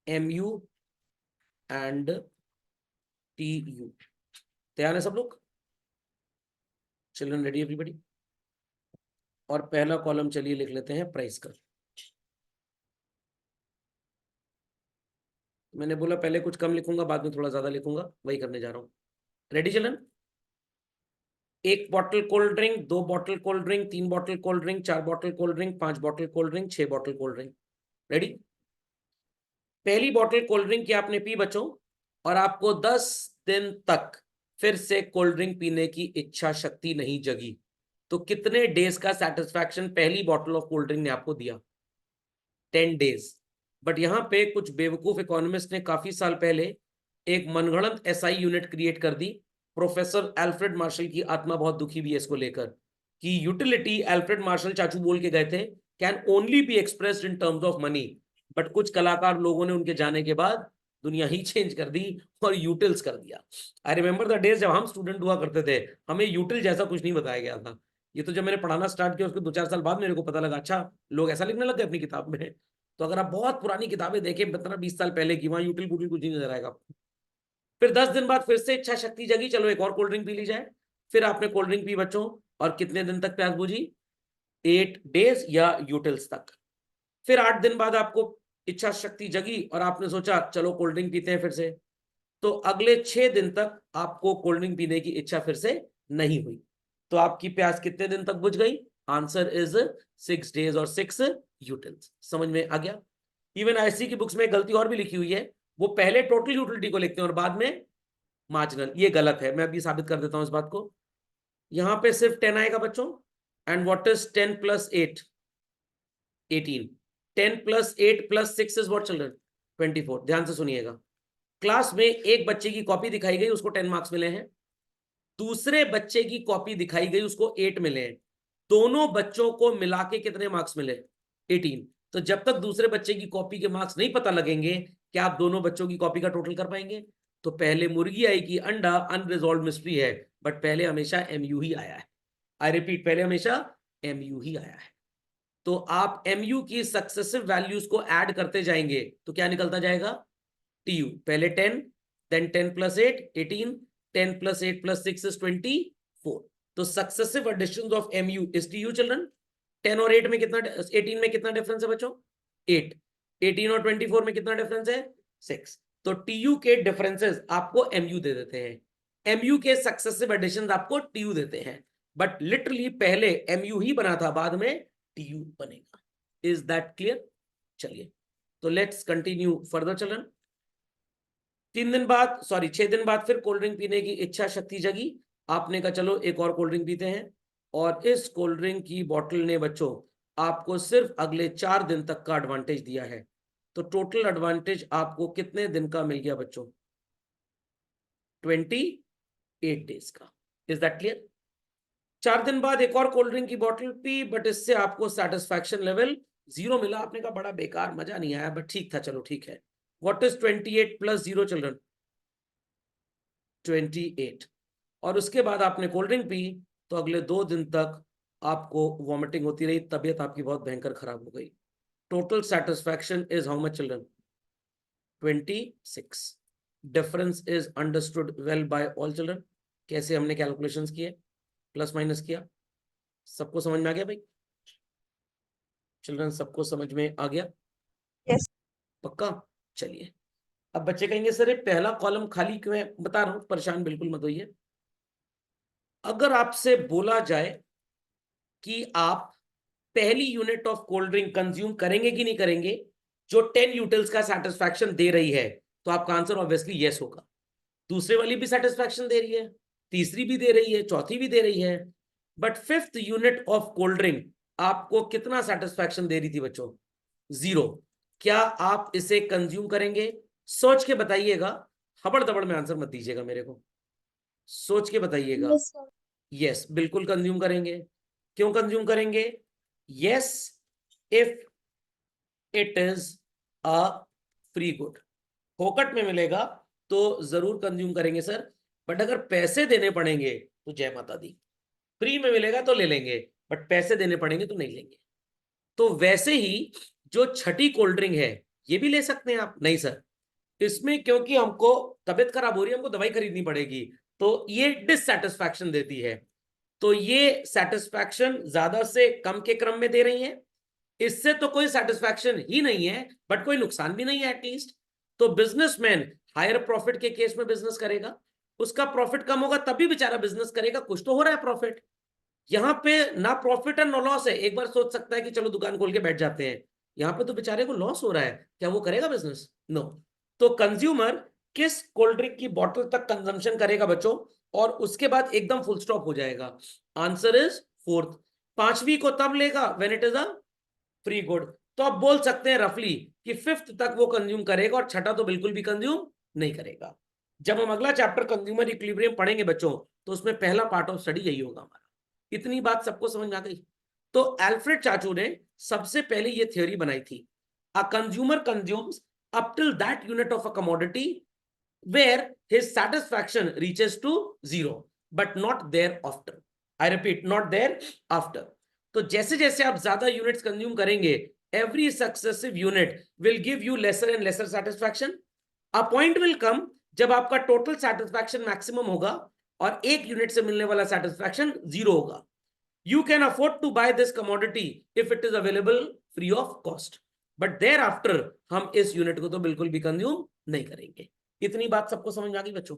Speaker 1: MU and TU। तैयार है सब लोग? Children ready everybody? और पहला कॉलम चलिए लिख लेते हैं प्राइस का। मैंने बोला पहले कुछ कम लिखूंगा, बाद में थोड़ा ज्यादा लिखूंगा, वही करने जा रहा हूं। Ready children? 1 bottle cold drink, 2 bottle cold drink, 3 bottle cold drink, 4 bottle cold drink, 5 bottle cold drink, 6 bottle cold drink. Ready? पहली बॉटल कोल्ड ड्रिंक की आपने पी बच्चों, और आपको 10 दिन तक फिर से कोल्ड ड्रिंक पीने की इच्छा शक्ति नहीं जगी, तो कितने डेज का सेटिस्फैक्शन पहली बॉटल ऑफ कोल्ड ड्रिंक ने आपको दिया? 10 डेज। बट यहां पे कुछ बेवकूफ इकोनॉमिस्ट ने काफी साल पहले एक मनगढ़ंत SI यूनिट क्रिएट कर दी। प्रोफेसर एल्फ्रेड मार्शल की आत्मा बहुत दुखी भी है इसको लेकर, कि यूटिलिटी, एल्फ्रेड मार्शल चाचू बोल के गए थे, can only be expressed in terms of money. But कुछ कलाकार लोगों ने उनके जाने के बाद दुनिया ही चेंज कर दी और यूटिल्स कर दिया। आई रिमेंबर द डेज जब हम स्टूडेंट हुआ करते थे, हमें यूटिल जैसा कुछ नहीं बताया गया था। ये तो जब मैंने पढ़ाना स्टार्ट किया उसके 2-4 साल बाद मेरे को पता लगा, अच्छा लोग ऐसा लिखने लग गए अपनी किताब में। तो अगर आप बहुत पुरानी किताबें देखें 15-20 साल पहले की, वहां यूटिल कुटिल कुछ नहीं नजर आएगा आपको। फिर 10 दिन बाद फिर से इच्छा शक्ति जगी, चलो एक और कोल्ड ड्रिंक पी ली जाए। फिर आपने कोल्ड ड्रिंक पी बच्चों, और कितने दिन तक प्यास बुझी? 8 डेज या यूटिल्स तक। फिर 8 दिन बाद आपको इच्छा शक्ति जगी और आपने सोचा चलो कोल्ड ड्रिंक पीते हैं फिर से, तो अगले 6 दिन तक आपको कोल्ड ड्रिंक पीने की इच्छा फिर से नहीं हुई। तो आपकी प्यास कितने दिन तक बुझ गई? आंसर इज 6 डेज और 6 यूटिल्स। समझ में आ गया? इवन ISC की बुक्स में गलती और भी लिखी हुई है, वो पहले टोटल यूटिलिटी को लिखते हैं और बाद में मार्जिनल। ये गलत है, मैं अभी साबित कर देता हूं इस बात को। यहां पे सिर्फ 10 आएगा बच्चों, and what is 10 + 8? 18। 10 + 8 + 6 is what children? 24। ध्यान से सुनिएगा, क्लास में एक बच्चे की कॉपी दिखाई गई, उसको 10 मार्क्स मिले हैं। दूसरे बच्चे की कॉपी दिखाई गई, उसको 8 मिले हैं। दोनों बच्चों को मिला के कितने मार्क्स मिले? 18। तो जब तक दूसरे बच्चे की कॉपी के मार्क्स नहीं पता लगेंगे, क्या आप दोनों बच्चों की कॉपी का टोटल कर पाएंगे? तो पहले मुर्गी आई कि अंडा, अनरिजॉल्व मिस्ट्री है, बट पहले हमेशा MU ही आया है। आई रिपीट, पहले हमेशा MU ही आया है। तो आप MU की सक्सेसिव वैल्यूज को ऐड करते जाएंगे तो क्या निकलता जाएगा? TU। पहले 10, देन 10 + 8 18, 10 + 8 + 6 is 24। तो successive additions of MU is TU children. 10 और 8 में कितना, 18 में कितना डिफरेंस है बच्चों? 8। 18 और 24 में कितना डिफरेंस है? 6। तो TU के डिफरेंसेस आपको MU दे देते हैं, MU के सक्सेसिव एडिशंस आपको TU देते हैं। बट लिटरली पहले MU ही बना था, बाद में TU बनेगा। Is that clear? चलिए, तो लेट्स कंटिन्यू फर्दर चिल्ड्रन। 6 दिन बाद फिर कोल्ड ड्रिंक पीने की इच्छा शक्ति जगी। आपने कहा चलो एक और कोल्ड ड्रिंक पीते हैं, और इस कोल्ड ड्रिंक की बोतल ने बच्चों आपको सिर्फ अगले 4 दिन तक का एडवांटेज दिया है। तो टोटल एडवांटेज आपको कितने दिन का मिल गया बच्चों? 28 डेज का। Is that clear? 4 दिन बाद एक और कोल्ड ड्रिंक की बोतल पी, बट इससे आपको सेटिस्फैक्शन लेवल 0 मिला। आपने कहा बड़ा बेकार, मजा नहीं आया, बट ठीक था, चलो ठीक है। What is 28 + 0 children? 28। और उसके बाद आपने कोल्ड ड्रिंक पी, तो अगले 2 दिन तक आपको वॉमिटिंग होती रही, तबीयत आपकी बहुत भयंकर खराब हो गई। Total satisfaction is how much children? 26। Difference is understood well by all children. कैसे हमने कैलकुलेशंस किए, प्लस माइनस किया, सबको समझ में आ गया भाई? चिल्ड्रन सबको समझ में आ गया?
Speaker 2: Yes.
Speaker 1: पक्का? चलिए, अब बच्चे कहेंगे सर ये पहला कॉलम खाली क्यों है? बता रहा हूं, परेशान बिल्कुल मत होइए। अगर आपसे बोला जाए कि आप पहली unit of cold drink consume करेंगे कि नहीं करेंगे जो 10 यूटिल्स का सेटिस्फैक्शन दे रही है, तो आपका आंसर ऑब्वियसली यस होगा। दूसरे वाली भी सेटिस्फैक्शन दे रही है, तीसरी भी दे रही है, चौथी भी दे रही है, but fifth unit of cold drink आपको कितना सेटिस्फैक्शन दे रही थी बच्चों? 0। क्या आप इसे कंज्यूम करेंगे? सोच के बताइएगा, हबड़ दबड़ में आंसर मत दीजिएगा मेरे को, सोच के बताइएगा।
Speaker 2: Yes, sir.
Speaker 1: यस, बिल्कुल कंज्यूम करेंगे। क्यों कंज्यूम करेंगे? Yes, if it is a free good, फोकट में मिलेगा तो जरूर कंज्यूम करेंगे सर, बट अगर पैसे देने पड़ेंगे तो जय माता दी। फ्री में मिलेगा तो ले लेंगे, बट पैसे देने पड़ेंगे तो नहीं लेंगे। तो वैसे ही जो छठी कोल्ड ड्रिंक है ये भी ले सकते हैं आप? नहीं सर, इसमें क्योंकि हमको तबीयत खराब हो रही है, हमको दवाई खरीदनी पड़ेगी, तो ये डिससैटिस्फैक्शन देती है, तो ये सेटिस्फैक्शन ज्यादा से कम के क्रम में दे रही है। इससे तो कोई सेटिस्फैक्शन ही नहीं है, बट कोई नुकसान भी नहीं है एटलीस्ट। तो बिजनेसमैन हायर प्रॉफिट के केस में बिजनेस करेगा, उसका प्रॉफिट कम होगा तभी बेचारा बिजनेस करेगा, कुछ तो हो रहा है प्रॉफिट। यहाँ पे ना प्रॉफिट है ना लॉस है। एक बार सोच सकता है कि चलो दुकान खोल के बैठ जाते हैं, यहाँ पे तो बेचारे को लॉस हो रहा है, क्या वो करेगा बिजनेस? नो। तो कंज्यूमर किस कोल्ड ड्रिंक की बोतल तक कंजम्पशन करेगा बच्चों, और उसके बाद एकदम फुल स्टॉप हो जाएगा? Answer is fourth. पांचवी को तब लेगा when it is a free good. तो आप बोल सकते हैं रफली कि फिफ्थ तक वो कंज्यूम करेगा और छठा तो बिल्कुल भी कंज्यूम नहीं करेगा। जब हम अगला चैप्टर कंज्यूमर इक्विलिब्रियम पढ़ेंगे बच्चों, तो उसमें पहला पार्ट ऑफ स्टडी यही होगा हमारा। इतनी बात सबको समझ में आ गई? तो अल्फ्रेड चाचू ने सबसे पहले ये थ्योरी बनाई थी, a consumer consumes up till that unit of a commodity where his satisfaction reaches to 0 but not thereafter. I repeat, not thereafter. तो जैसे जैसे आप ज्यादा यूनिट्स कंज्यूम करेंगे, every successive unit will give you lesser and lesser satisfaction. A point will come जब आपका total satisfaction maximum होगा और एक यूनिट से मिलने वाला सेटिस्फैक्शन 0 होगा। You can afford to buy this commodity if it is available free of cost, but thereafter हम इस यूनिट को तो बिल्कुल भी कंज्यूम नहीं करेंगे। इतनी बात सबको समझ में आ गई बच्चों?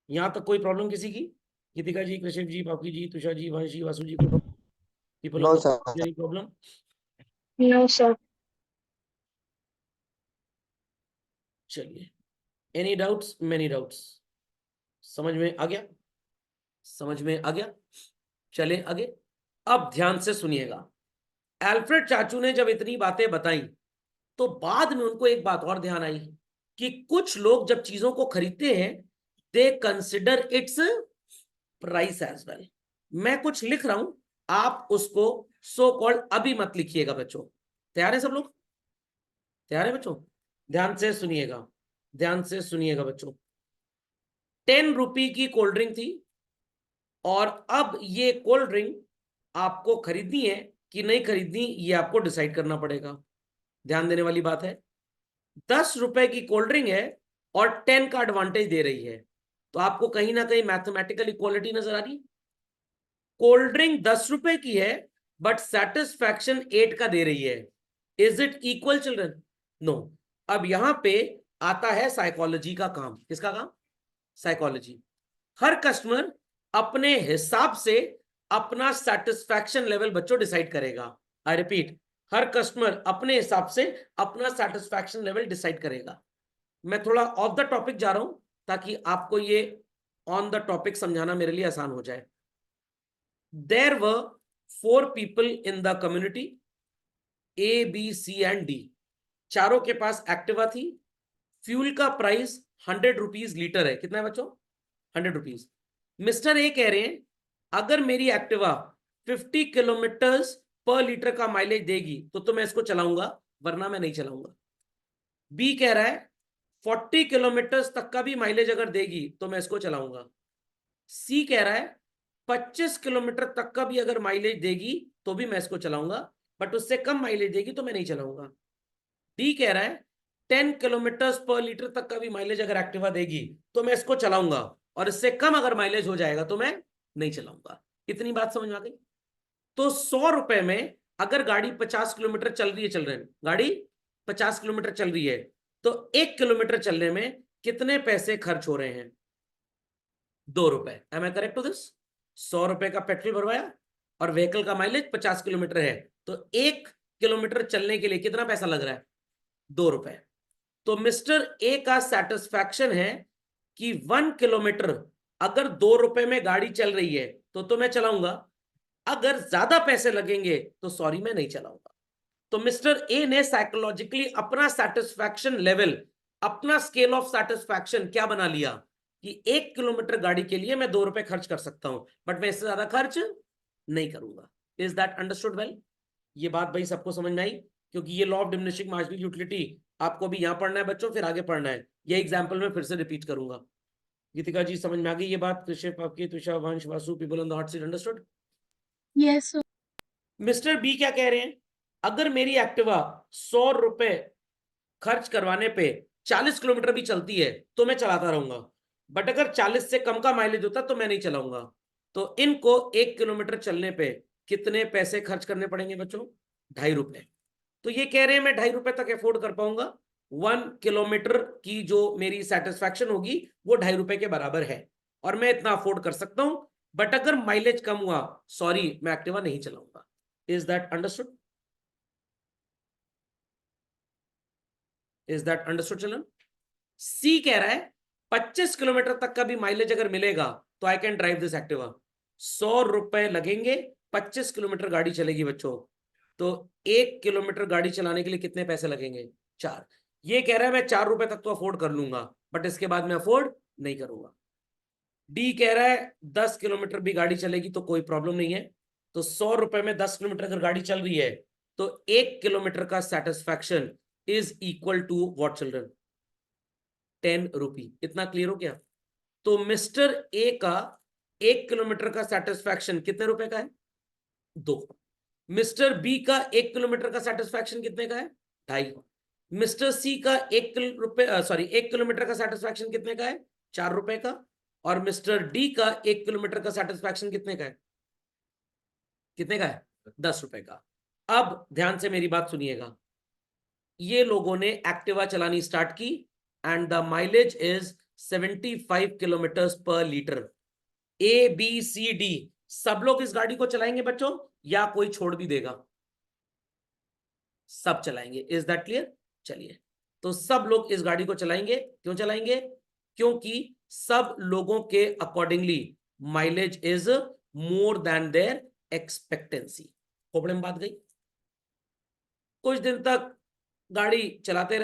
Speaker 1: यहां तक कोई प्रॉब्लम किसी की? गीतिका जी, कृषिक जी, पापी जी, तुषार जी, वंशी, वासु जी, कोई people
Speaker 3: No,
Speaker 1: of
Speaker 3: sir.
Speaker 1: Any problem?
Speaker 2: No, sir.
Speaker 1: चलिए, एनी डाउट्स? Many doubts? समझ में आ गया? समझ में आ गया? चले आगे। अब ध्यान से सुनिएगा, अल्फ्रेड चाचू ने जब इतनी बातें बताई तो बाद में उनको एक बात और ध्यान आई कि कुछ लोग जब चीजों को खरीदते हैं, they consider its price as well. मैं कुछ लिख रहा हूं, आप उसको सो कॉल्ड अभी मत लिखिएगा बच्चों। तैयार है सब लोग? तैयार है बच्चों? ध्यान से सुनिएगा, ध्यान से सुनिएगा बच्चों। 10 रुपए की कोल्ड ड्रिंक थी, और अब ये कोल्ड ड्रिंक आपको खरीदनी है कि नहीं खरीदनी, ये आपको डिसाइड करना पड़ेगा। ध्यान देने वाली बात है, 10 रुपए की कोल्ड ड्रिंक है और 10 का एडवांटेज दे रही है, तो आपको कहीं ना कहीं मैथमेटिकल इक्वालिटी नजर आ रही? कोल्ड ड्रिंक 10 रुपए की है बट सेटिस्फैक्शन 8 का दे रही है। Is it equal children? No. अब यहां पे आता है साइकोलॉजी का काम। किसका काम? साइकोलॉजी। हर कस्टमर अपने हिसाब से अपना सेटिस्फैक्शन लेवल बच्चों डिसाइड करेगा। आई रिपीट, हर कस्टमर अपने हिसाब से अपना सेटिस्फैक्शन लेवल डिसाइड करेगा। मैं थोड़ा ऑफ द टॉपिक जा रहा हूं ताकि आपको ये ऑन द टॉपिक समझाना मेरे लिए आसान हो जाए। There were 4 people in the community, A B C and D. चारों के पास एक्टिवा थी। फ्यूल का प्राइस 100 रुपीज लीटर है। कितना है बच्चों? 100 रुपीज। मिस्टर ए कह रहे हैं अगर मेरी एक्टिवा 50 किलोमीटर पर लीटर का माइलेज देगी तो मैं इसको चलाऊंगा, वरना मैं नहीं चलाऊंगा। बी कह रहा है 40 किलोमीटर तक का भी माइलेज अगर देगी तो मैं इसको चलाऊंगा। सी कह रहा है 25 किलोमीटर तक का भी अगर माइलेज देगी तो भी मैं इसको चलाऊंगा, बट उससे कम माइलेज देगी तो मैं नहीं चलाऊंगा। डी कह रहा है 10 किलोमीटर पर लीटर तक का भी माइलेज अगर एक्टिवा देगी तो मैं इसको चलाऊंगा, और इससे कम अगर माइलेज हो जाएगा तो मैं नहीं चलाऊंगा। इतनी बात समझ में आ गई? तो 100 रुपए में अगर गाड़ी 50 किलोमीटर चल रही है, चल रहे हैं गाड़ी 50 किलोमीटर चल रही है, तो 1 किलोमीटर चलने में कितने पैसे खर्च हो रहे हैं? 2 रुपए। Am I correct to this? 100 रुपए का पेट्रोल भरवाया और व्हीकल का माइलेज 50 किलोमीटर है, तो 1 किलोमीटर चलने के लिए कितना पैसा लग रहा है? 2 रुपए। तो मिस्टर ए का सेटिस्फैक्शन है कि 1 किलोमीटर अगर 2 रुपए में गाड़ी चल रही है तो मैं चलाऊंगा, अगर ज्यादा पैसे लगेंगे तो सॉरी मैं नहीं चलाऊंगा। तो मिस्टर ए ने साइकोलॉजिकली अपना सेटिस्फैक्शन लेवल, अपना स्केल ऑफ सेटिस्फैक्शन क्या बना लिया कि 1 किलोमीटर गाड़ी के लिए मैं 2 रुपए खर्च कर सकता हूं, बट मैं इससे ज्यादा खर्च नहीं करूंगा। Is that understood well? ये बात भाई सबको समझ में आई? क्योंकि ये law of diminishing marginal utility आपको भी यहां पढ़ना है बच्चों, फिर आगे पढ़ना है। ये एग्जाम्पल में फिर से रिपीट करूंगा। गीतिका जी समझ में आ गई ये बात? कृषिप आपकी, Tusha, Vansh, Vasu, people on the hot seat, understood?
Speaker 2: Yes, sir.
Speaker 1: Mister B क्या कह रहे हैं? अगर मेरी एक्टिवा 100 रुपए खर्च करवाने पे 40 किलोमीटर भी चलती है तो मैं चलाता रहूंगा, बट अगर 40 से कम का माइलेज होता तो मैं नहीं चलाऊंगा। तो इनको 1 किलोमीटर चलने पे कितने पैसे खर्च करने पड़ेंगे बच्चों? 2.5 रुपए। तो ये कह रहे हैं मैं 2.5 रुपए तक अफोर्ड कर पाऊंगा, 1 किलोमीटर की जो मेरी सेटिस्फैक्शन होगी वो 2.5 रुपए के बराबर है, और मैं इतना अफोर्ड कर सकता हूं, बट अगर माइलेज कम हुआ, सॉरी मैं एक्टिवा नहीं चलाऊंगा। Is that understood? Is that understood children? C कह रहा है 25 किलोमीटर तक का भी माइलेज अगर मिलेगा तो I can drive this Activa. 100 रुपए लगेंगे, 25 किलोमीटर गाड़ी चलेगी बच्चों, तो 1 किलोमीटर गाड़ी चलाने के लिए कितने पैसे लगेंगे? 4। ये कह रहा है मैं 4 रुपए तक तो अफोर्ड कर लूंगा, बट इसके बाद मैं अफोर्ड नहीं करूंगा। डी कह रहा है 10 किलोमीटर भी गाड़ी चलेगी तो कोई प्रॉब्लम नहीं है, तो 100 रुपए में 10 किलोमीटर अगर गाड़ी चल रही है तो 1 किलोमीटर का satisfaction is equal to what children? 10 rupee. इतना क्लियर हो गया? तो मिस्टर ए का 1 किलोमीटर का सेटिस्फैक्शन कितने रुपए का है? 2। मिस्टर बी का 1 किलोमीटर का सेटिस्फैक्शन कितने का है? 2.5। मिस्टर सी का 1 किलोमीटर का सेटिस्फैक्शन कितने का है? 4 रुपए का। और मिस्टर डी का 1 किलोमीटर का सेटिस्फैक्शन कितने का है? कितने का है? 10 रुपए का। अब ध्यान से मेरी बात सुनिएगा, ये लोगों ने एक्टिवा चलानी स्टार्ट की and the mileage is 75 kilometre per litre. A B C D सब लोग इस गाड़ी को चलाएंगे बच्चों, या कोई छोड़ भी देगा? सब चलाएंगे। Is that clear? चलिए, तो सब लोग इस गाड़ी को चलाएंगे। क्यों चलाएंगे? क्योंकि सब लोगों के accordingly mileage is more than their expectancy. खोपड़े में बात गई? कुछ दिन तक गाड़ी चलाते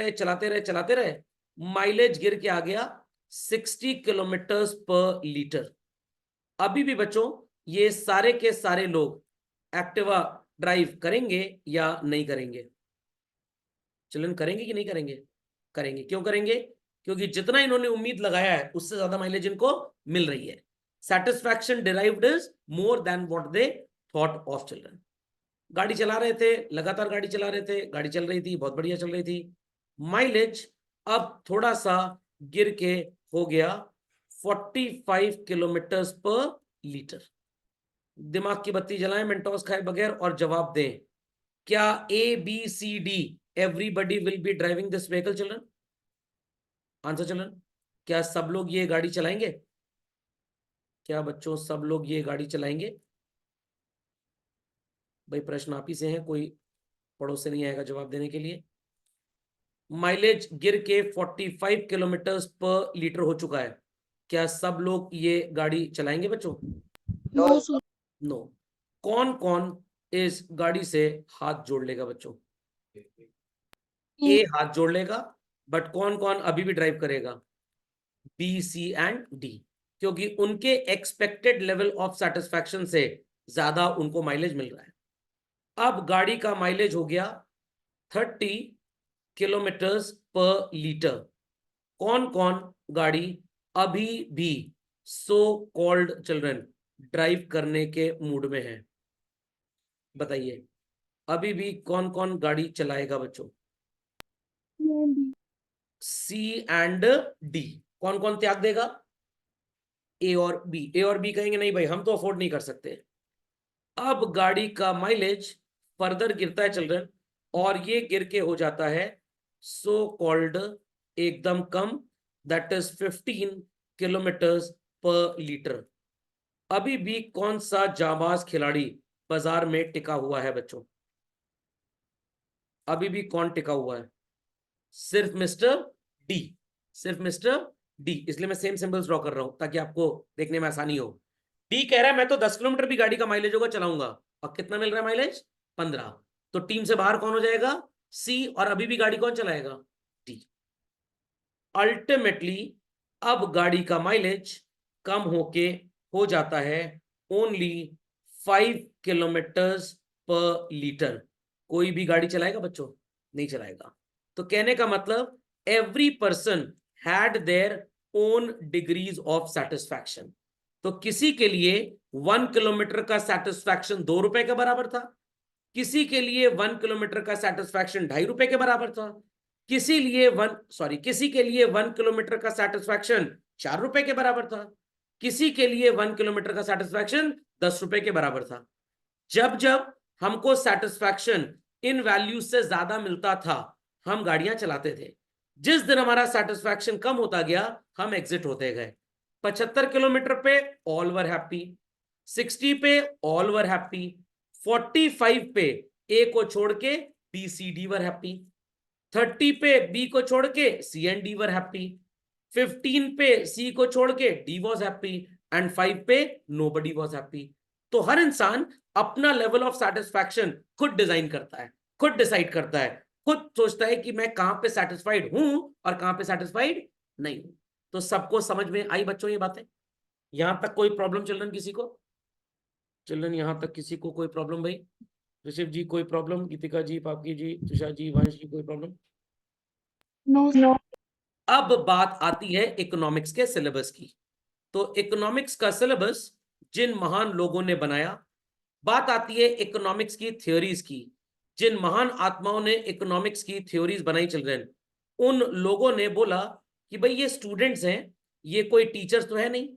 Speaker 1: रहे, माइलेज गिर के आ गया 60 किलोमीटर पर लीटर। अभी भी बच्चों ये सारे के सारे लोग एक्टिवा ड्राइव करेंगे या नहीं करेंगे? चिल्ड्रन करेंगे कि नहीं करेंगे? करेंगे। क्यों करेंगे? क्योंकि जितना इन्होंने उम्मीद लगाया है उससे ज्यादा माइलेज इनको मिल रही है। Satisfaction derived is more then what they thought of. Children गाड़ी चला रहे थे, लगातार गाड़ी चला रहे थे, गाड़ी चल रही थी, बहुत बढ़िया चल रही थी। माइलेज अब थोड़ा सा गिर के हो गया 45 किलोमीटर पर लीटर। दिमाग की बत्ती जलाएं मेंटोस खाए बगैर और जवाब दें, क्या A B C D everybody will be driving this vehicle? Children answer children, क्या सब लोग ये गाड़ी चलाएंगे? क्या बच्चों सब लोग ये गाड़ी चलाएंगे? भाई प्रश्न आप ही से है, कोई पड़ोस से नहीं आएगा जवाब देने के लिए। माइलेज गिर के 45 किलोमीटर पर लीटर हो चुका है, क्या सब लोग ये गाड़ी चलाएंगे बच्चों?
Speaker 2: No, sir.
Speaker 1: नो। कौन कौन इस गाड़ी से हाथ जोड़ लेगा बच्चों? ए हाथ जोड़ लेगा, बट कौन कौन अभी भी ड्राइव करेगा? बी सी एंड डी, क्योंकि उनके एक्सपेक्टेड लेवल ऑफ सेटिस्फैक्शन से ज्यादा उनको माइलेज मिल रहा है। अब गाड़ी का माइलेज हो गया 30 किलोमीटर्स पर लीटर। कौन कौन गाड़ी अभी भी सो कॉल्ड चिल्ड्रन ड्राइव करने के मूड में है? बताइए, अभी भी कौन कौन गाड़ी चलाएगा बच्चों? सी एंड डी। कौन कौन त्याग देगा? ए और बी। ए और बी कहेंगे नहीं भाई हम तो अफोर्ड नहीं कर सकते। अब गाड़ी का माइलेज फर्दर गिरता है चिल्ड्रन, और ये गिर के हो जाता है सो कॉल्ड एकदम कम, दैट इज 15 किलोमीटर्स पर लीटर। अभी भी कौन सा जाबाज खिलाड़ी बाजार में टिका हुआ है बच्चों? अभी भी कौन टिका हुआ है? सिर्फ मिस्टर डी, सिर्फ मिस्टर डी। इसलिए मैं सेम सिंबल्स ड्रॉ कर रहा हूं ताकि आपको देखने में आसानी हो। डी कह रहा है मैं तो 10 किलोमीटर भी गाड़ी का माइलेज होगा चलाऊंगा, और कितना मिल रहा है माइलेज? 15। तो टीम से बाहर कौन हो जाएगा? सी। और अभी भी गाड़ी कौन चलाएगा? डी। अल्टीमेटली अब गाड़ी का माइलेज कम होके हो जाता है ओनली 5 किलोमीटर्स पर लीटर। कोई भी गाड़ी चलाएगा बच्चों? नहीं चलाएगा। तो कहने का मतलब every person had their own degrees of satisfaction. तो किसी के लिए 1 किलोमीटर का सेटिस्फैक्शन 2 रुपए के बराबर था, किसी के लिए 1 किलोमीटर का सेटिस्फैक्शन 2.5 रुपए के बराबर था, किसी के लिए 1 किलोमीटर का सेटिस्फैक्शन 4 रुपए के बराबर था, किसी के लिए 1 किलोमीटर का सेटिस्फैक्शन 10 रुपए के बराबर था। जब जब हमको सेटिस्फैक्शन इन वैल्यूज से ज्यादा मिलता था हम गाड़ियां चलाते थे। जिस दिन हमारा सेटिस्फैक्शन कम होता गया हम एग्जिट होते गए। 75 किलोमीटर पे ऑल वर हैप्पी, 60 पे ऑल वर हैप्पी, 45 पे ए को छोड़ के B C D were happy, 30 पे बी को छोड़ के C and D were happy, 15 पे सी को छोड़ के डी वॉज हैप्पी, एंड 5 पे नोबडी वॉज हैप्पी। तो हर इंसान अपना लेवल ऑफ सेटिस्फैक्शन खुद डिजाइन करता है, खुद डिसाइड करता है, खुद सोचता है कि मैं कहां पे सेटिस्फाइड हूं और कहां पे सेटिस्फाइड नहीं हूं। तो सबको समझ में आई बच्चों ये बातें? यहां तक कोई प्रॉब्लम चिल्ड्रन किसी को? चिल्ड्रन यहां तक किसी को कोई प्रॉब्लम भाई? ऋषभ जी कोई प्रॉब्लम? गीतिका जी, पापकी जी, तुषार जी, वंश जी कोई प्रॉब्लम?
Speaker 2: No.
Speaker 1: अब बात आती है इकोनॉमिक्स के सिलेबस की। तो इकोनॉमिक्स का सिलेबस जिन महान लोगों ने बनाया, बात आती है इकोनॉमिक्स की थ्योरीज की। जिन महान आत्माओं ने इकोनॉमिक्स की थ्योरीज बनाई चिल्ड्रन, उन लोगों ने बोला कि भाई ये स्टूडेंट्स हैं, ये कोई टीचर्स तो है नहीं,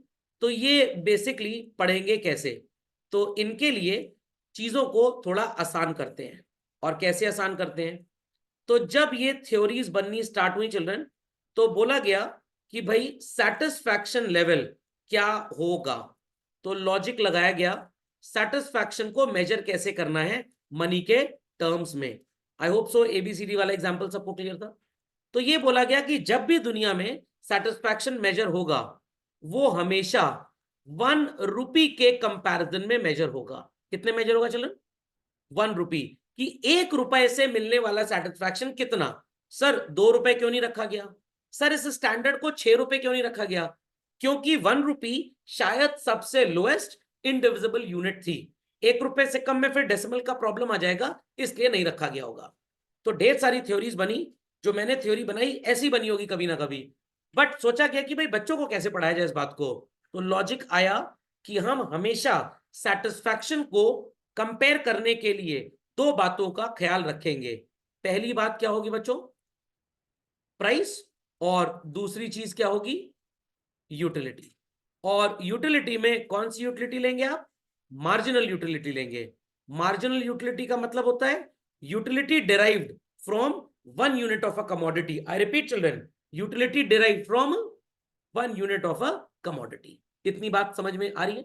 Speaker 1: तो ये बेसिकली पढ़ेंगे कैसे? तो इनके लिए चीजों को थोड़ा आसान करते हैं। और कैसे आसान करते हैं? तो जब ये थ्योरीज बननी स्टार्ट हुई चिल्ड्रन, तो बोला गया कि भाई सेटिस्फैक्शन लेवल क्या होगा। तो लॉजिक लगाया गया सेटिस्फैक्शन को मेजर कैसे करना है मनी के टर्म्स में। आई होप सो एबीसीडी वाला एग्जांपल सबको क्लियर था। तो ये बोला गया कि जब भी दुनिया में सेटिस्फैक्शन मेजर होगा वो हमेशा 1 रुपी के कंपैरिजन में मेजर होगा। कितने मेजर होगा चलन? 1 रुपी। कि 1 रुपए से मिलने वाला सेटिस्फैक्शन कितना? सर 2 रुपए क्यों नहीं रखा गया? सर इस स्टैंडर्ड को 6 रुपए क्यों नहीं रखा गया? क्योंकि 1 रुपी शायद सबसे लोएस्ट इनडिविजिबल यूनिट थी। 1 रुपए से कम में फिर डेसिमल का प्रॉब्लम आ जाएगा, इसलिए नहीं रखा गया होगा। तो ढेर सारी थ्योरीज बनी। जो मैंने थ्योरी बनाई ऐसी बनी होगी कभी ना कभी, बट सोचा गया कि भाई बच्चों को कैसे पढ़ाया जाए इस बात को। तो लॉजिक आया कि हम हमेशा सेटिस्फैक्शन को कंपेयर करने के लिए 2 बातों का ख्याल रखेंगे। पहली बात क्या होगी बच्चों? प्राइस। और दूसरी चीज क्या होगी? यूटिलिटी। और यूटिलिटी में कौन सी यूटिलिटी लेंगे आप? मार्जिनल यूटिलिटी लेंगे। मार्जिनल यूटिलिटी का मतलब होता है utility derived from 1 unit of a commodity. I repeat children, utility derived from 1 unit of a commodity. इतनी बात समझ में आ रही है?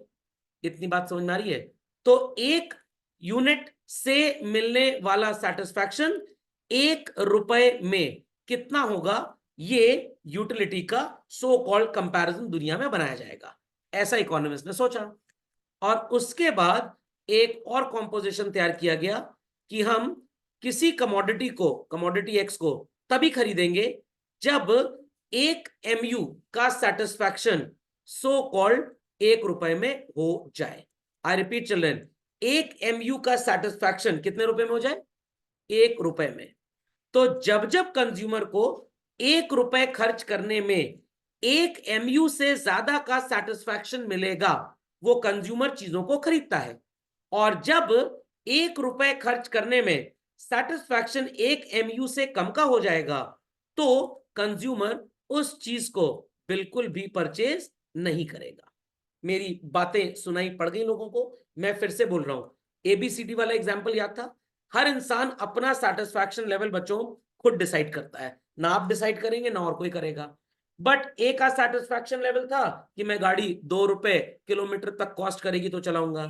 Speaker 1: इतनी बात समझ में आ रही है? तो 1 यूनिट से मिलने वाला सेटिस्फैक्शन 1 रुपए में कितना होगा, ये यूटिलिटी का सो कॉल्ड कंपैरिजन दुनिया में बनाया जाएगा, ऐसा इकोनॉमिस्ट ने सोचा। और उसके बाद एक और कॉम्पोजिशन तैयार किया गया कि हम किसी कमोडिटी को, कमोडिटी एक्स को तभी खरीदेंगे जब 1 MU का सेटिस्फैक्शन सो कॉल्ड 1 रुपए में हो जाए। आई रिपीट चिल्ड्रन, 1 MU का सेटिस्फैक्शन कितने रुपए में हो जाए? 1 रुपए में। तो जब जब कंज्यूमर को 1 रुपए खर्च करने में 1 MU से ज्यादा का सेटिस्फैक्शन मिलेगा, वो कंज्यूमर चीजों को खरीदता है। और जब 1 रुपए खर्च करने में सेटिस्फैक्शन 1 MU से कम का हो जाएगा, तो कंज्यूमर उस चीज को बिल्कुल भी परचेज नहीं करेगा। मेरी बातें सुनाई पड़ गई लोगों को? मैं फिर से बोल रहा हूं, एबीसीडी वाला एग्जांपल याद था? हर इंसान अपना सेटिस्फैक्शन लेवल बच्चों खुद डिसाइड करता है, ना आप डिसाइड करेंगे ना और कोई करेगा। बट ए का सेटिस्फैक्शन लेवल था कि मैं गाड़ी 2 रुपए किलोमीटर तक कॉस्ट करेगी तो चलाऊंगा।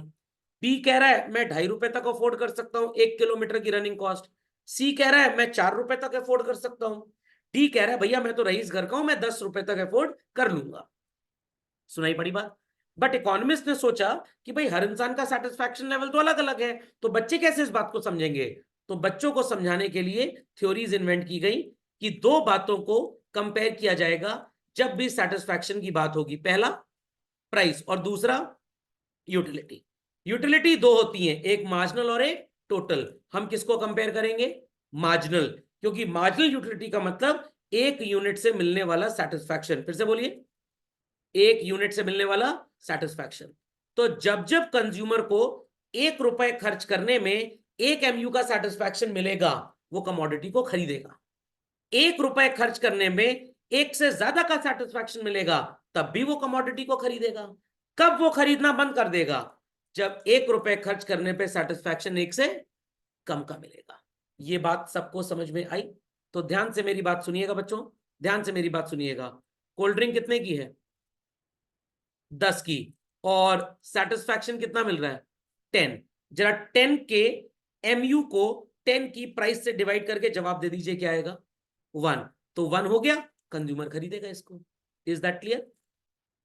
Speaker 1: बी कह रहा है मैं 2.5 रुपए तक अफोर्ड कर सकता हूं 1 किलोमीटर की रनिंग कॉस्ट। सी कह रहा है मैं 4 रुपए तक अफोर्ड कर सकता हूं। डी कह रहा है भैया मैं तो रईस घर का हूं, मैं 10 रुपए तक अफोर्ड कर लूंगा। सुनाई पड़ी बात? बट इकोनॉमिस्ट ने सोचा कि भाई हर इंसान का सेटिस्फैक्शन लेवल तो अलग अलग है, तो बच्चे कैसे इस बात को समझेंगे? तो बच्चों को समझाने के लिए थ्योरीज इन्वेंट की गई कि दो बातों को कंपेयर किया जाएगा जब भी सेटिस्फैक्शन की बात होगी। पहला प्राइस और दूसरा यूटिलिटी। यूटिलिटी दो होती है, एक मार्जिनल और एक टोटल। हम किसको कंपेयर करेंगे? मार्जिनल, क्योंकि मार्जिनल यूटिलिटी का मतलब एक यूनिट से मिलने वाला सेटिस्फैक्शन। फिर से बोलिए, एक यूनिट से मिलने वाला सेटिस्फैक्शन। तो जब जब कंज्यूमर को 1 रुपए खर्च करने में 1 MU का सेटिस्फैक्शन मिलेगा, वो कमोडिटी को खरीदेगा। 1 रुपए खर्च करने में 1 से ज्यादा का सेटिस्फैक्शन मिलेगा, तब भी वो कमोडिटी को खरीदेगा। कब वो खरीदना बंद कर देगा? जब 1 रुपए खर्च करने पे सेटिस्फैक्शन 1 से कम का मिलेगा। ये बात सबको समझ में आई? तो ध्यान से मेरी बात सुनिएगा बच्चों, ध्यान से मेरी बात सुनिएगा। कोल्ड ड्रिंक कितने की है? 10 की। और सेटिस्फैक्शन कितना मिल रहा है? 10। जरा 10 के MU को 10 की प्राइस से डिवाइड करके जवाब दे दीजिए, क्या आएगा? 1। तो 1 हो गया, कंज्यूमर खरीदेगा इसको। Is that clear?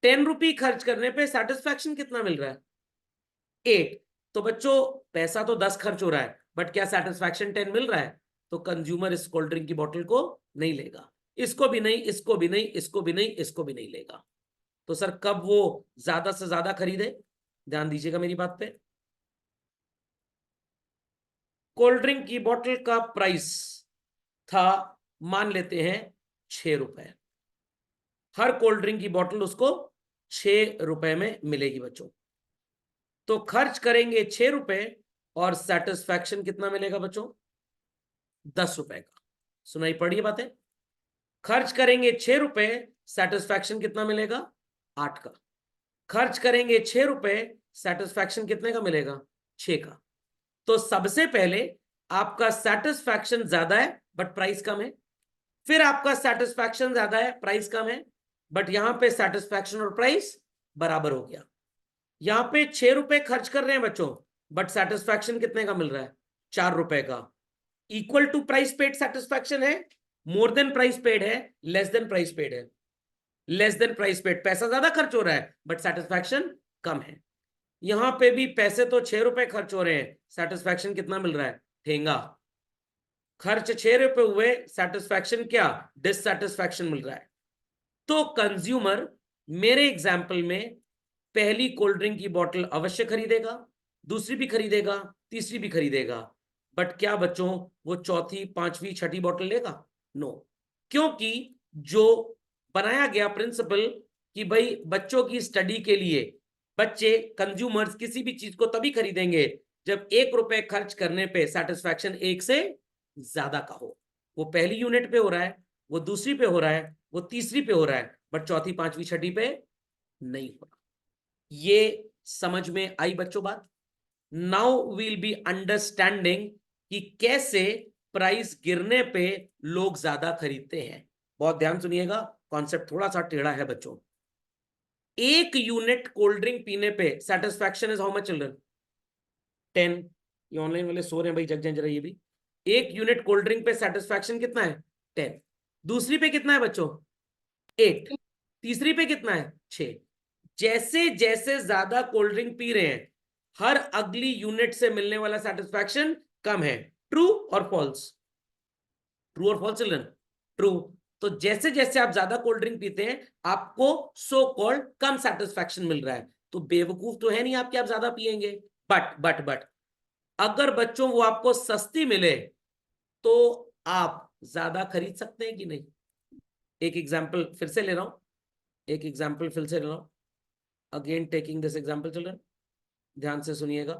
Speaker 1: 10 रुपी खर्च करने पे सेटिस्फैक्शन कितना मिल रहा है? 8। तो बच्चों पैसा तो 10 खर्च हो रहा है, बट क्या सेटिस्फैक्शन 10 मिल रहा है? तो कंज्यूमर इस कोल्ड ड्रिंक की बोतल को नहीं लेगा, इसको भी नहीं, इसको भी नहीं, इसको भी नहीं, इसको भी नहीं लेगा। तो सर कब वो ज्यादा से ज्यादा खरीदे? ध्यान दीजिएगा मेरी बात पे। कोल्ड ड्रिंक की बोतल का प्राइस था, मान लेते हैं 6 रुपए। हर कोल्ड ड्रिंक की बोतल उसको 6 रुपए में मिलेगी बच्चों। तो खर्च करेंगे 6 रुपए और सेटिस्फैक्शन कितना मिलेगा बच्चों? 10 रुपए का। सुनाई पड़ी बातें? खर्च करेंगे 6 रुपए, सेटिस्फैक्शन कितना मिलेगा? 8 का। खर्च करेंगे 6 रुपए, सेटिस्फैक्शन कितने का मिलेगा? 6 का। तो सबसे पहले आपका सेटिस्फैक्शन ज्यादा है बट प्राइस कम है। फिर आपका सेटिस्फैक्शन ज्यादा है, प्राइस कम है, बट यहां पे सेटिस्फैक्शन और प्राइस बराबर हो गया। यहां पे 6 रुपए खर्च कर रहे हैं बच्चों, बट सेटिस्फैक्शन कितने का मिल रहा है? 4 रुपए का। Equal to price paid satisfaction है, मोर देन प्राइस पेड है, लेस देन प्राइस पेड है? Less than price paid. पैसा ज्यादा खर्च हो रहा है बट सेटिस्फैक्शन कम है। यहां पे भी पैसे तो 6 रुपए खर्च हो रहे हैं, सेटिस्फैक्शन कितना मिल रहा है? ठेंगा। खर्च 6 रुपए हुए, सेटिस्फैक्शन क्या? डिससेटिस्फैक्शन मिल रहा है। तो कंज्यूमर मेरे एग्जाम्पल में पहली कोल्ड ड्रिंक की बोतल अवश्य खरीदेगा, दूसरी भी खरीदेगा, तीसरी भी खरीदेगा। बट क्या बच्चों वो चौथी, पांचवी, छठी बोतल लेगा? नो। क्योंकि जो बनाया गया प्रिंसिपल कि भाई बच्चों की स्टडी के लिए बच्चे कंज्यूमर्स किसी भी चीज को तभी खरीदेंगे जब 1 रुपए खर्च करने पे सेटिस्फैक्शन 1 से ज्यादा का हो। वो पहली यूनिट पे हो रहा है, वो दूसरी पे हो रहा है, वो तीसरी पे हो रहा है, बट चौथी, पांचवी, छठी पे नहीं हो रहा। ये समझ में आई बच्चों बात? नाउ वील बी अंडरस्टैंडिंग कि कैसे प्राइस गिरने पे लोग ज्यादा खरीदते हैं। बहुत ध्यान सुनिएगा, कॉन्सेप्ट थोड़ा सा टेढ़ा है बच्चों। 1 यूनिट कोल्ड ड्रिंक पीने पे satisfaction is how much children? 10। ये ऑनलाइन वाले सो रहे हैं भाई, जग जाए जरा ये भी। 1 यूनिट कोल्ड ड्रिंक पे सेटिस्फैक्शन कितना है? 10। दूसरी पे कितना है बच्चों? 8। तीसरी पे कितना है? 6। जैसे जैसे ज्यादा कोल्ड ड्रिंक पी रहे हैं, हर अगली यूनिट से मिलने वाला सेटिस्फैक्शन कम है। ट्रू और फॉल्स? ट्रू और फॉल्स चिल्ड्रन? ट्रू। तो जैसे जैसे आप ज्यादा कोल्ड ड्रिंक पीते हैं, आपको सो कॉल्ड कम सेटिस्फैक्शन मिल रहा है। तो बेवकूफ तो है नहीं आप कि आप ज्यादा पिएंगे। बट अगर बच्चों वो आपको सस्ती मिले तो आप ज्यादा खरीद सकते हैं कि नहीं? एक एग्जाम्पल फिर से ले रहा हूं, एक एग्जाम्पल फिर से ले रहा हूं। Again taking this example children, ध्यान से सुनिएगा।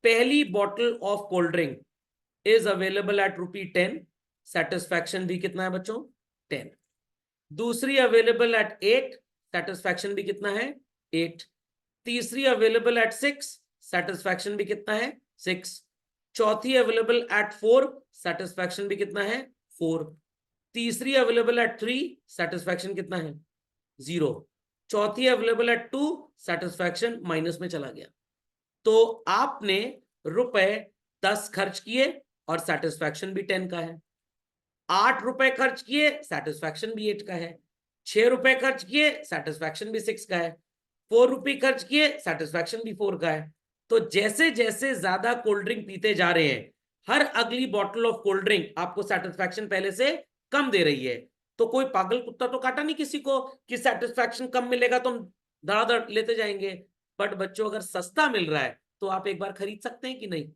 Speaker 1: पहली bottle of cold drink is available at ₹10, satisfaction भी कितना है बच्चों? 10। दूसरी अवेलेबल एट 8, सेटिस्फैक्शन भी कितना है? 8। तीसरी अवेलेबल एट 6, सेटिस्फैक्शन भी कितना है? 6। चौथी अवेलेबल एट 4, सेटिस्फैक्शन भी कितना है 4। तीसरी अवेलेबल एट 3, सेटिस्फैक्शन कितना है 0। चौथी अवेलेबल एट 2, सेटिस्फैक्शन माइनस में चला गया। तो आपने रुपए 10 खर्च किए और सेटिस्फैक्शन भी 10 का है। 8 रुपए खर्च किए, सेटिस्फैक्शन भी 8 का है। 6 रुपए खर्च किए, सेटिस्फैक्शन भी 6 का है। 4 रुपए खर्च किए, सेटिस्फैक्शन भी 4 का है। तो जैसे जैसे ज्यादा कोल्ड ड्रिंक पीते जा रहे हैं, हर अगली बॉटल ऑफ कोल्ड ड्रिंक आपको सेटिस्फैक्शन पहले से कम दे रही है। तो कोई पागल कुत्ता तो काटा नहीं किसी को कि सेटिस्फैक्शन कम मिलेगा तो हम धड़ाधड़ लेते जाएंगे। बट बच्चों, अगर सस्ता मिल रहा है तो आप एक बार खरीद सकते हैं कि नहीं?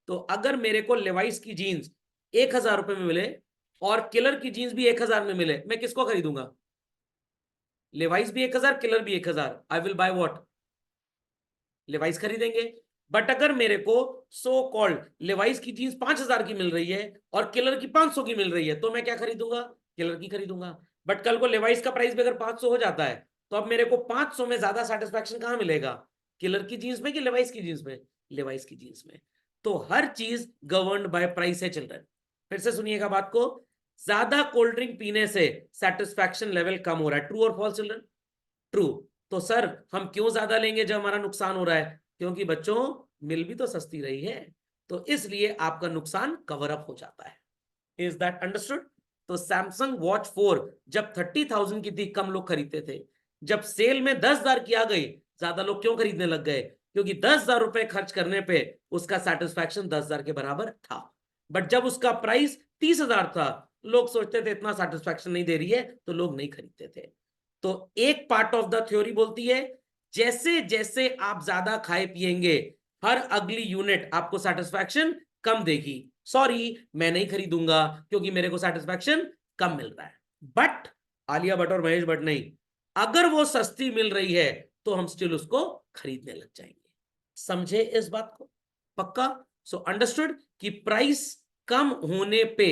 Speaker 1: तो अगर मेरे को लेवाइस की जीन्स 1000 रुपए में मिले और किलर की जीन्स भी 1000 में मिले, मैं किसको खरीदूंगा? लेवाइस भी 1000, किलर भी 1000। I will by what? Levi's खरीदेंगे। बट अगर मेरे को सो कॉल्ड लेवाइस की जीन्स 5000 की मिल रही है और किलर की 500 की मिल रही है, तो मैं क्या खरीदूंगा? किलर की खरीदूंगा। बट कल को लेवाइस का प्राइस भी अगर 500 हो जाता है, तो अब मेरे को 500 में ज्यादा सेटिस्फैक्शन कहां मिलेगा? किलर की जीन्स में कि लेवाइस की जीन्स में? लेवाइस की जीन्स में। तो हर चीज गवर्न्ड बाय प्राइस है चिल्ड्रन। फिर से सुनिएगा बात को, ज्यादा कोल्ड ड्रिंक पीने से सेटिस्फैक्शन लेवल कम हो रहा है। ट्रू और फॉल्स चिल्ड्रन? ट्रू। तो सर हम क्यों ज्यादा लेंगे जब हमारा नुकसान हो रहा है? क्योंकि बच्चों मिल भी तो सस्ती रही है, तो इसलिए आपका नुकसान कवर अप हो जाता है। Is that understood? तो सैमसंग वॉच 4 जब 30,000 की थी, कम लोग खरीदते थे। जब सेल में 10,000 की आ गई, ज्यादा लोग क्यों खरीदने लग गए? क्योंकि 10,000 रुपए खर्च करने पे उसका सेटिस्फैक्शन 10,000 के बराबर था। बट जब उसका प्राइस 30,000 था, लोग सोचते थे इतना सेटिस्फैक्शन नहीं दे रही है, तो लोग नहीं खरीदते थे। तो एक पार्ट ऑफ द थ्योरी बोलती है, जैसे जैसे आप ज्यादा खाए पिएंगे, हर अगली यूनिट आपको सेटिस्फैक्शन कम देगी। सॉरी, मैं नहीं खरीदूंगा क्योंकि मेरे को सेटिस्फैक्शन कम मिल रहा है। बट आलिया भट्ट और महेश भट्ट नहीं, अगर वो सस्ती मिल रही है तो हम स्टिल उसको खरीदने लग जाएंगे। समझे इस बात को? पक्का? सो अंडरस्टूड कि प्राइस कम होने पे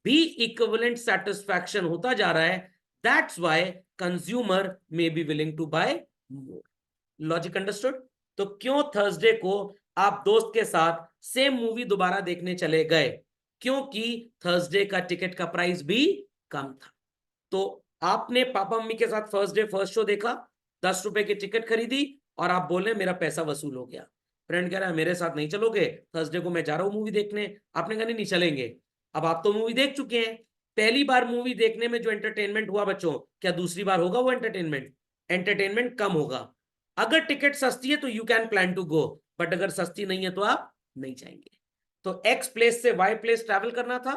Speaker 1: भी इक्विवेलेंट सेटिस्फैक्शन होता जा रहा है। That's why consumer may be willing to buy more. Logic understood? तो क्यों थर्सडे को आप दोस्त के साथ सेम मूवी दोबारा देखने चले गए? क्योंकि थर्सडे का टिकट का प्राइस भी कम था। तो आपने पापा मम्मी के साथ फर्स्ट डे फर्स्ट शो देखा, 10 रुपए की टिकट खरीदी और आप बोले मेरा पैसा वसूल हो गया। फ्रेंड कह रहा है मेरे साथ नहीं चलोगे, थर्सडे को मैं जा रहा हूं मूवी देखने। आपने कहा नहीं चलेंगे। अब आप तो मूवी देख चुके हैं। पहली बार मूवी देखने में जो एंटरटेनमेंट हुआ बच्चों, क्या दूसरी बार होगा वो एंटरटेनमेंट? एंटरटेनमेंट कम होगा। अगर टिकट सस्ती है तो you can plan to go, but अगर सस्ती नहीं है तो आप नहीं जाएंगे। तो एक्स प्लेस से वाई प्लेस ट्रैवल करना था,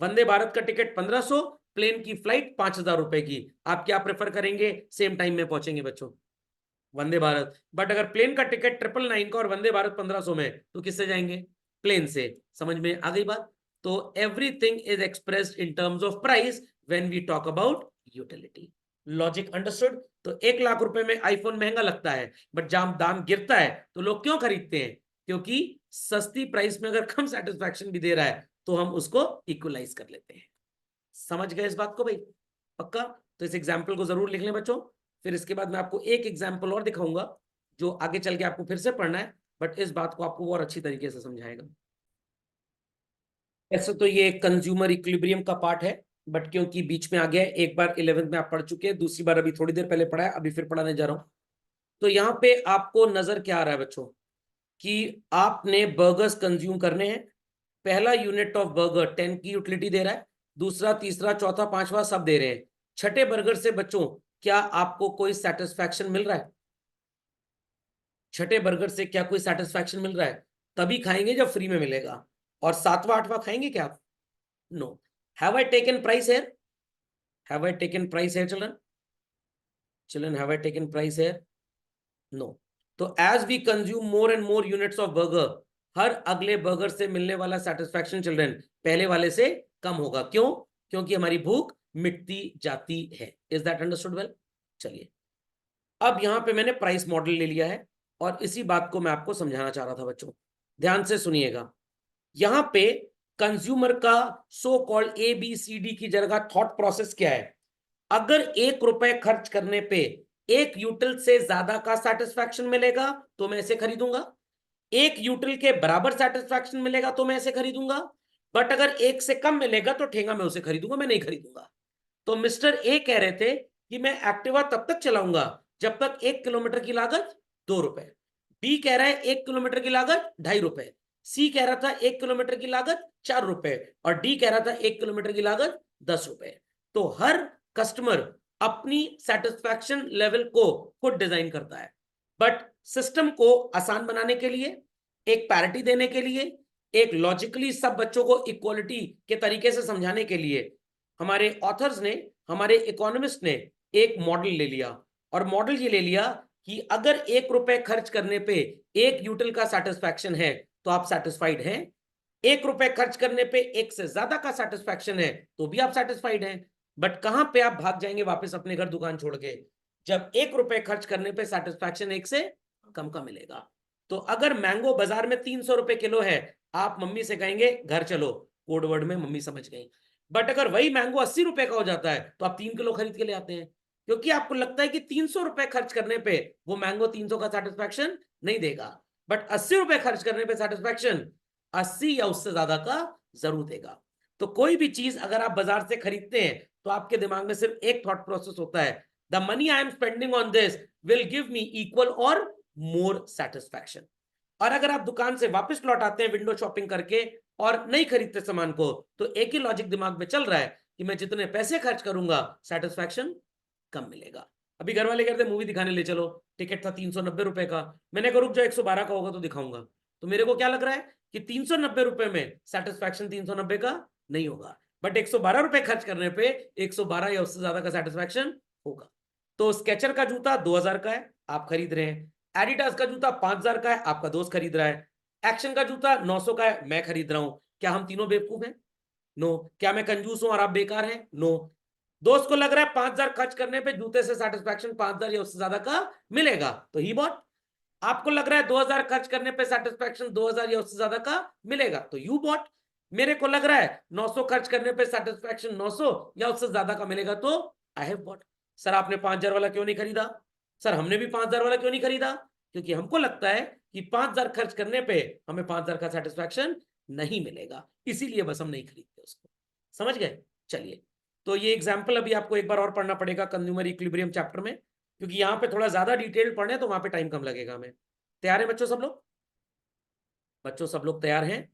Speaker 1: वंदे भारत का टिकट 1500, प्लेन की फ्लाइट 5,000 रुपए की। आप क्या प्रेफर करेंगे? सेम टाइम में पहुंचेंगे बच्चों, वंदे भारत। बट अगर प्लेन का टिकट 999 का और वंदे भारत 1500 में, तो किससे जाएंगे? प्लेन से। समझ में आ गई बात? तो everything is expressed in terms of price when we talk about utility. Logic understood? तो 1,00,000 रुपए में आईफोन महंगा लगता है, बट जब दाम गिरता है तो लोग क्यों खरीदते हैं? क्योंकि सस्ती प्राइस में अगर कम सेटिस्फैक्शन भी दे रहा है तो हम उसको इक्वलाइज कर लेते हैं। समझ गए इस बात को भाई? पक्का? तो इस एग्जाम्पल को जरूर लिख लें बच्चों। फिर इसके बाद मैं आपको एक एग्जाम्पल और दिखाऊंगा जो आगे चल के आपको फिर से पढ़ना है, बट इस बात को आपको और अच्छी तरीके से समझाएगा। ऐसे तो ये कंज्यूमर इक्विलिब्रियम का पार्ट है, बट क्योंकि बीच में आ गया है, एक बार 11th में आप पढ़ चुके हैं, दूसरी बार अभी थोड़ी देर पहले पढ़ा है, अभी फिर पढ़ाने जा रहा हूं। तो यहाँ पे आपको नजर क्या आ रहा है बच्चों कि आपने बर्गर्स कंज्यूम करने हैं। पहला यूनिट ऑफ बर्गर 10 की यूटिलिटी दे रहा है, दूसरा तीसरा चौथा पांचवा सब दे रहे हैं। छठे बर्गर से बच्चों क्या आपको कोई सेटिस्फैक्शन मिल रहा है? छठे बर्गर से क्या कोई सेटिस्फैक्शन मिल रहा है? तभी खाएंगे जब फ्री में मिलेगा। और सातवां आठवां खाएंगे क्या आप? No. Have I taken price here? Have I taken price here children? Children, have I taken price here? No. तो as we consume more and more units of burger, हर अगले बर्गर से मिलने वाला सेटिस्फैक्शन चिल्ड्रन पहले वाले से कम होगा। क्यों? क्योंकि हमारी भूख मिटती जाती है। Is that understood well? चलिए, अब यहां पे मैंने प्राइस मॉडल ले लिया है और इसी बात को मैं आपको समझाना चाह रहा था बच्चों। ध्यान से सुनिएगा। यहां पे कंज्यूमर का सो कॉल्ड ABCD की जगह थॉट प्रोसेस क्या है? अगर 1 रुपए खर्च करने पे एक यूटिल से ज्यादा का सेटिस्फैक्शन मिलेगा तो मैं इसे खरीदूंगा। एक यूटिल के बराबर सेटिस्फैक्शन मिलेगा तो मैं इसे खरीदूंगा, बट अगर एक से कम मिलेगा तो ठेंगा मैं उसे खरीदूंगा, मैं नहीं खरीदूंगा। तो मिस्टर ए कह रहे थे कि मैं एक्टिवा तब तक चलाऊंगा जब तक 1 किलोमीटर की लागत 2 रुपए, बी कह रहा है 1 किलोमीटर की लागत 2.5 रुपए, सी कह रहा था 1 किलोमीटर की लागत 4 रुपए, और डी कह रहा था 1 किलोमीटर की लागत 10 रुपए। तो हर कस्टमर अपनी सेटिस्फैक्शन लेवल को खुद डिजाइन करता है, बट सिस्टम को आसान बनाने के लिए, एक पैरिटी देने के लिए, एक लॉजिकली सब बच्चों को इक्वलिटी के तरीके से समझाने के लिए हमारे ऑथर्स ने, हमारे इकोनॉमिस्ट ने एक मॉडल ले लिया, और मॉडल ये ले लिया कि अगर 1 रुपए खर्च करने पे एक यूटिल का सेटिस्फैक्शन है तो आप सेटिस्फाइड हैं, 1 रुपए खर्च करने पे एक से ज्यादा का सेटिस्फैक्शन है तो भी आप सेटिस्फाइड हैं। बट कहां पे आप भाग जाएंगे वापस अपने घर दुकान छोड़ के, जब 1 रुपए खर्च करने पे सेटिस्फैक्शन एक से कम का मिलेगा। तो अगर मैंगो बाजार में 300 रुपए किलो है, आप मम्मी से कहेंगे घर चलो, कोड वर्ड में मम्मी समझ गई। बट अगर वही मैंगो 80 रुपए का हो जाता है तो आप 3 किलो खरीद के ले आते हैं, क्योंकि आपको लगता है कि 300 रुपए खर्च करने पे वो मैंगो 300 का सेटिस्फैक्शन नहीं देगा, बट 80 रुपए खर्च करने पे सेटिस्फैक्शन 80 या उससे ज्यादा का जरूर देगा। तो कोई भी चीज अगर आप बाजार से खरीदते हैं तो आपके दिमाग में सिर्फ एक थॉट प्रोसेस होता है, the money I am spending on this will give me equal और मोर सेटिस्फैक्शन। और अगर आप दुकान से वापस लौट आते हैं विंडो शॉपिंग करके और नहीं खरीदते सामान को, तो एक ही लॉजिक दिमाग में चल रहा है कि मैं जितने पैसे खर्च करूंगा सेटिस्फैक्शन कम मिलेगा। अभी घर वाले कहते मूवी दिखाने ले चलो, टिकट था 390 रुपए का, मैंने कहा रुक जाओ 112 का होगा तो दिखाऊंगा। तो मेरे को क्या लग रहा है कि 390 रुपए में सेटिस्फैक्शन 390 का नहीं होगा, बट 112 रुपए खर्च करने पे 112 या उससे ज्यादा का सेटिस्फैक्शन होगा। तो स्केचर का जूता 2000 का है, आप खरीद रहे हैं। एडिडास का जूता 5000 का है, आपका दोस्त खरीद रहा है। एक्शन का जूता 900 का है, मैं खरीद रहा हूं। क्या हम तीनों बेवकूफ हैं? नो। क्या मैं कंजूस हूं और आप बेकार हैं? नो। दोस्त को लग रहा है 5000 खर्च करने पे जूते से सेटिस्फैक्शन 5000 या उससे ज्यादा का मिलेगा तो ही बॉट। आपको लग रहा है 2000 खर्च करने पे सेटिस्फैक्शन 2000 या उससे ज्यादा का मिलेगा तो यू बॉट। मेरे को लग रहा है 900 खर्च करने पे सेटिस्फैक्शन 900 या उससे ज्यादा का मिलेगा तो आई हैव बॉट। सर आपने 5000 वाला क्यों नहीं खरीदा? सर हमने भी 5000 वाला क्यों नहीं खरीदा? क्योंकि हमको लगता है कि 5000 खर्च करने पे हमें 5000 का सेटिस्फैक्शन नहीं मिलेगा, इसीलिए बस हम नहीं खरीदते उसको। समझ गए? चलिए, तो ये एग्जाम्पल अभी आपको एक बार और पढ़ना पड़ेगा कंज्यूमर इक्विलिब्रियम चैप्टर में, क्योंकि यहाँ पे थोड़ा ज्यादा डिटेल पढ़ने तो वहां पे टाइम कम लगेगा हमें। तैयार है बच्चों सब लोग? बच्चों सब लोग तैयार हैं?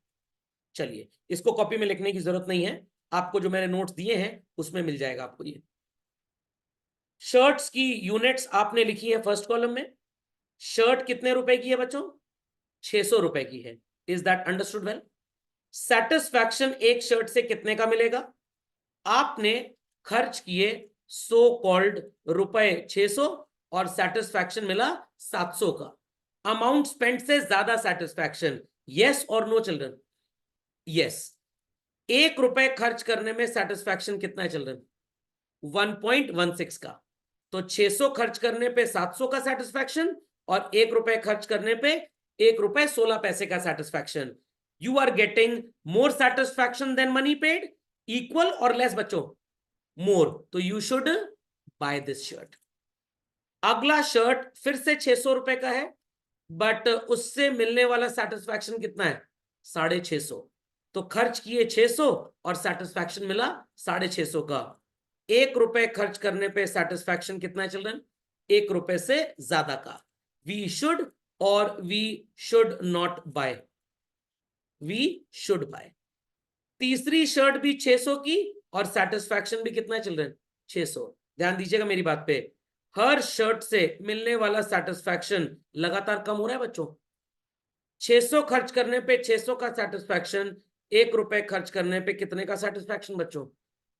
Speaker 1: चलिए, इसको कॉपी में लिखने की जरूरत नहीं है, आपको जो मैंने नोट्स दिए हैं उसमें मिल जाएगा आपको ये। शर्ट्स की यूनिट्स आपने लिखी है फर्स्ट कॉलम में। शर्ट कितने रुपए की है बच्चों? 600 रुपए की है। Is that understood well? Satisfaction एक शर्ट से कितने का मिलेगा? आपने खर्च किए सो कॉल्ड रुपए 600 और सेटिस्फैक्शन मिला 700 का। अमाउंट स्पेंड से ज्यादा सेटिस्फैक्शन, यस और नो चिल्ड्रन? यस। 1 रुपए खर्च करने में सेटिस्फैक्शन कितना है चिल्ड्रन? 1.16 का। तो 600 खर्च करने पे 700 का सेटिस्फैक्शन और 1 रुपए खर्च करने पे 1 रुपए 16 पैसे का satisfaction. You are getting more satisfaction than money paid, equal और लेस बच्चों? मोर। तो you should buy this shirt. अगला शर्ट फिर से 600 रुपए का है, बट उससे मिलने वाला सेटिस्फैक्शन कितना है? 650। तो खर्च किए 600 और सेटिस्फैक्शन मिला 650 का। 1 रुपए खर्च करने पे सेटिस्फैक्शन कितना है चिल्ड्रन? 1 रुपए से ज्यादा का। वी शुड और we should not buy? We should buy. तीसरी शर्ट भी 600 की और सेटिस्फैक्शन भी कितना है चिल्ड्रन? 600। ध्यान दीजिएगा मेरी बात पे, हर शर्ट से मिलने वाला सेटिस्फैक्शन लगातार कम हो रहा है बच्चों। 600 खर्च करने पे 600 का सेटिस्फैक्शन, 1 रुपए खर्च करने पे कितने का सेटिस्फैक्शन बच्चों?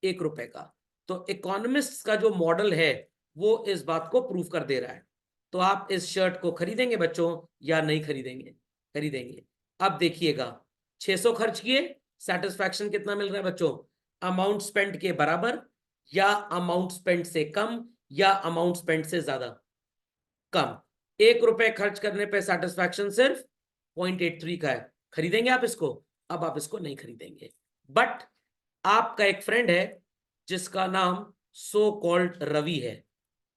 Speaker 1: 1 रुपए का। तो इकोनॉमिस्ट का जो मॉडल है वो इस बात को प्रूव कर दे रहा है। तो आप इस शर्ट को खरीदेंगे बच्चों या नहीं खरीदेंगे? खरीदेंगे। अब देखिएगा, 600 खर्च किए, सेटिस्फैक्शन कितना मिल रहा है बच्चों? अमाउंट स्पेंड के बराबर या अमाउंट स्पेंड से कम या अमाउंट स्पेंड से ज्यादा? कम। 1 रुपए खर्च करने पे सेटिस्फैक्शन सिर्फ 0.83 का है। खरीदेंगे आप इसको? अब आप इसको नहीं खरीदेंगे। बट आपका एक फ्रेंड है जिसका नाम सो कॉल्ड रवि है,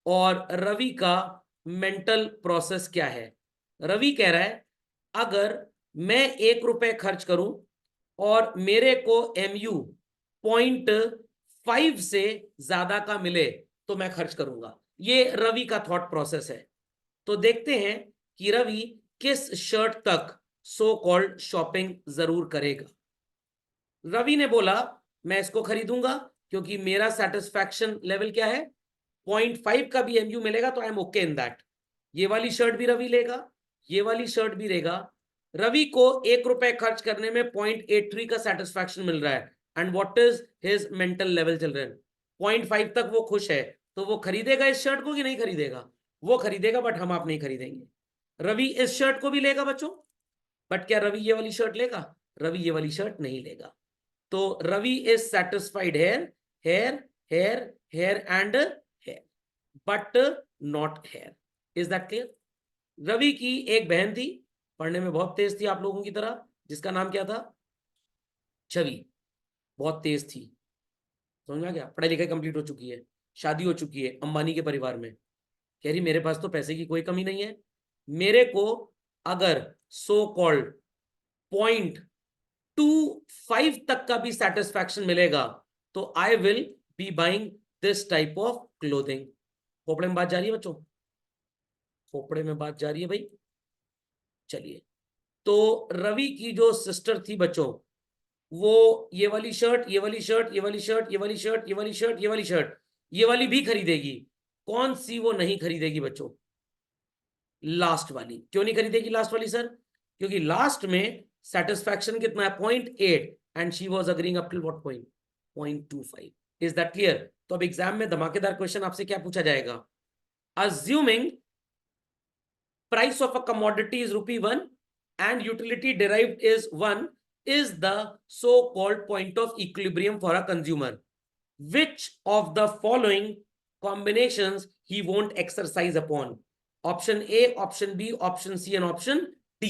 Speaker 1: और रवि का मेंटल प्रोसेस क्या है? रवि कह रहा है अगर मैं 1 रुपए खर्च करूं और मेरे को MU 0.5 से ज्यादा का मिले तो मैं खर्च करूंगा। ये रवि का थॉट प्रोसेस है। तो देखते हैं कि रवि किस शर्ट तक सो कॉल्ड शॉपिंग जरूर करेगा। रवि ने बोला मैं इसको खरीदूंगा क्योंकि मेरा सेटिस्फैक्शन लेवल क्या है, 0.5 का भी MU मिलेगा तो I am okay in that. ये वाली शर्ट भी रवि लेगा, ये वाली शर्ट भी लेगा। रवि को 1 रुपए खर्च करने में 0.83 का सेटिस्फैक्शन मिल रहा है। And what is his mental level children, 0.5 तक वो खुश है। तो वो खरीदेगा इस शर्ट को कि नहीं खरीदेगा? वो खरीदेगा, बट हम आप नहीं खरीदेंगे। रवि इस शर्ट को भी लेगा बच्चों, बट क्या रवि ये वाली शर्ट लेगा? रवि ये वाली शर्ट नहीं लेगा। तो Ravi is satisfied here, here, here, here and here, but not here. Is that clear? Ravi की एक बहन थी, पढ़ने में बहुत तेज थी आप लोगों की तरह, जिसका नाम क्या था? छवि। बहुत तेज थी, समझ में आ गया? पढ़ाई लिखाई कंप्लीट हो चुकी है, शादी हो चुकी है अंबानी के परिवार में। कह रही मेरे पास तो पैसे की कोई कमी नहीं है, मेरे को अगर सो कॉल्ड 0.25 तक का भी सेटिस्फैक्शन मिलेगा तो I will be buying this type of clothing. खोपड़े में बात जा रही है बच्चों? खोपड़े में बात जा रही है भाई? चलिए, तो रवि की जो सिस्टर थी बच्चों, वो ये वाली शर्ट, ये वाली शर्ट, ये वाली शर्ट, ये वाली शर्ट, ये वाली शर्ट, ये वाली शर्ट, ये वाली भी खरीदेगी। कौन सी वो नहीं खरीदेगी बच्चों? लास्ट वाली। क्यों नहीं खरीदेगी लास्ट वाली सर? क्योंकि लास्ट में सेटिस्फैक्शन कितना है? 0.8 and she was agreeing up till what point? 0.25। Is that clear? तो अब एग्जाम में धमाकेदार क्वेश्चन आपसे क्या पूछा जाएगा? Assuming price of a commodity is ₹1 and utility derived is 1 is the so-called point of equilibrium for a consumer. Which of the following combinations he won't exercise upon? Option A, option B, option C and option D.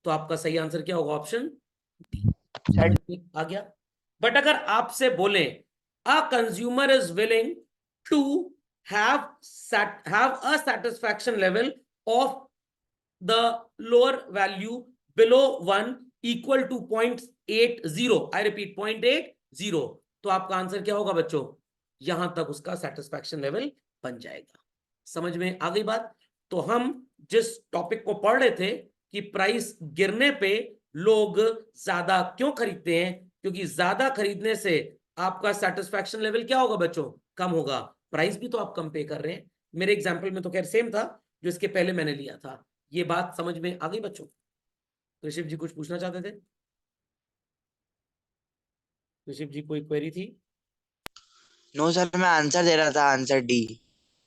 Speaker 1: तो आपका सही answer क्या होगा? Option D आ गया। But अगर आपसे बोले a consumer is willing to have a satisfaction level of the lower value below 1 equal to 0.80, I repeat 0.80, तो आपका आंसर क्या होगा बच्चों? यहां तक उसका सेटिस्फैक्शन लेवल बन जाएगा। समझ में आ गई बात? तो हम जिस टॉपिक को पढ़ रहे थे कि प्राइस गिरने पे लोग ज्यादा क्यों खरीदते हैं, क्योंकि ज्यादा खरीदने से आपका सेटिस्फैक्शन लेवल क्या होगा बच्चों? कम होगा। प्राइस भी तो आप कम पे कर रहे हैं। मेरे एग्जाम्पल में तो खैर सेम था जो इसके पहले मैंने लिया था। ये बात समझ में आ गई बच्चों? ऋषभ जी कुछ पूछना चाहते थे? ऋषभ जी कोई क्वेरी थी?
Speaker 3: नो सर, मैं आंसर दे रहा था, आंसर डी।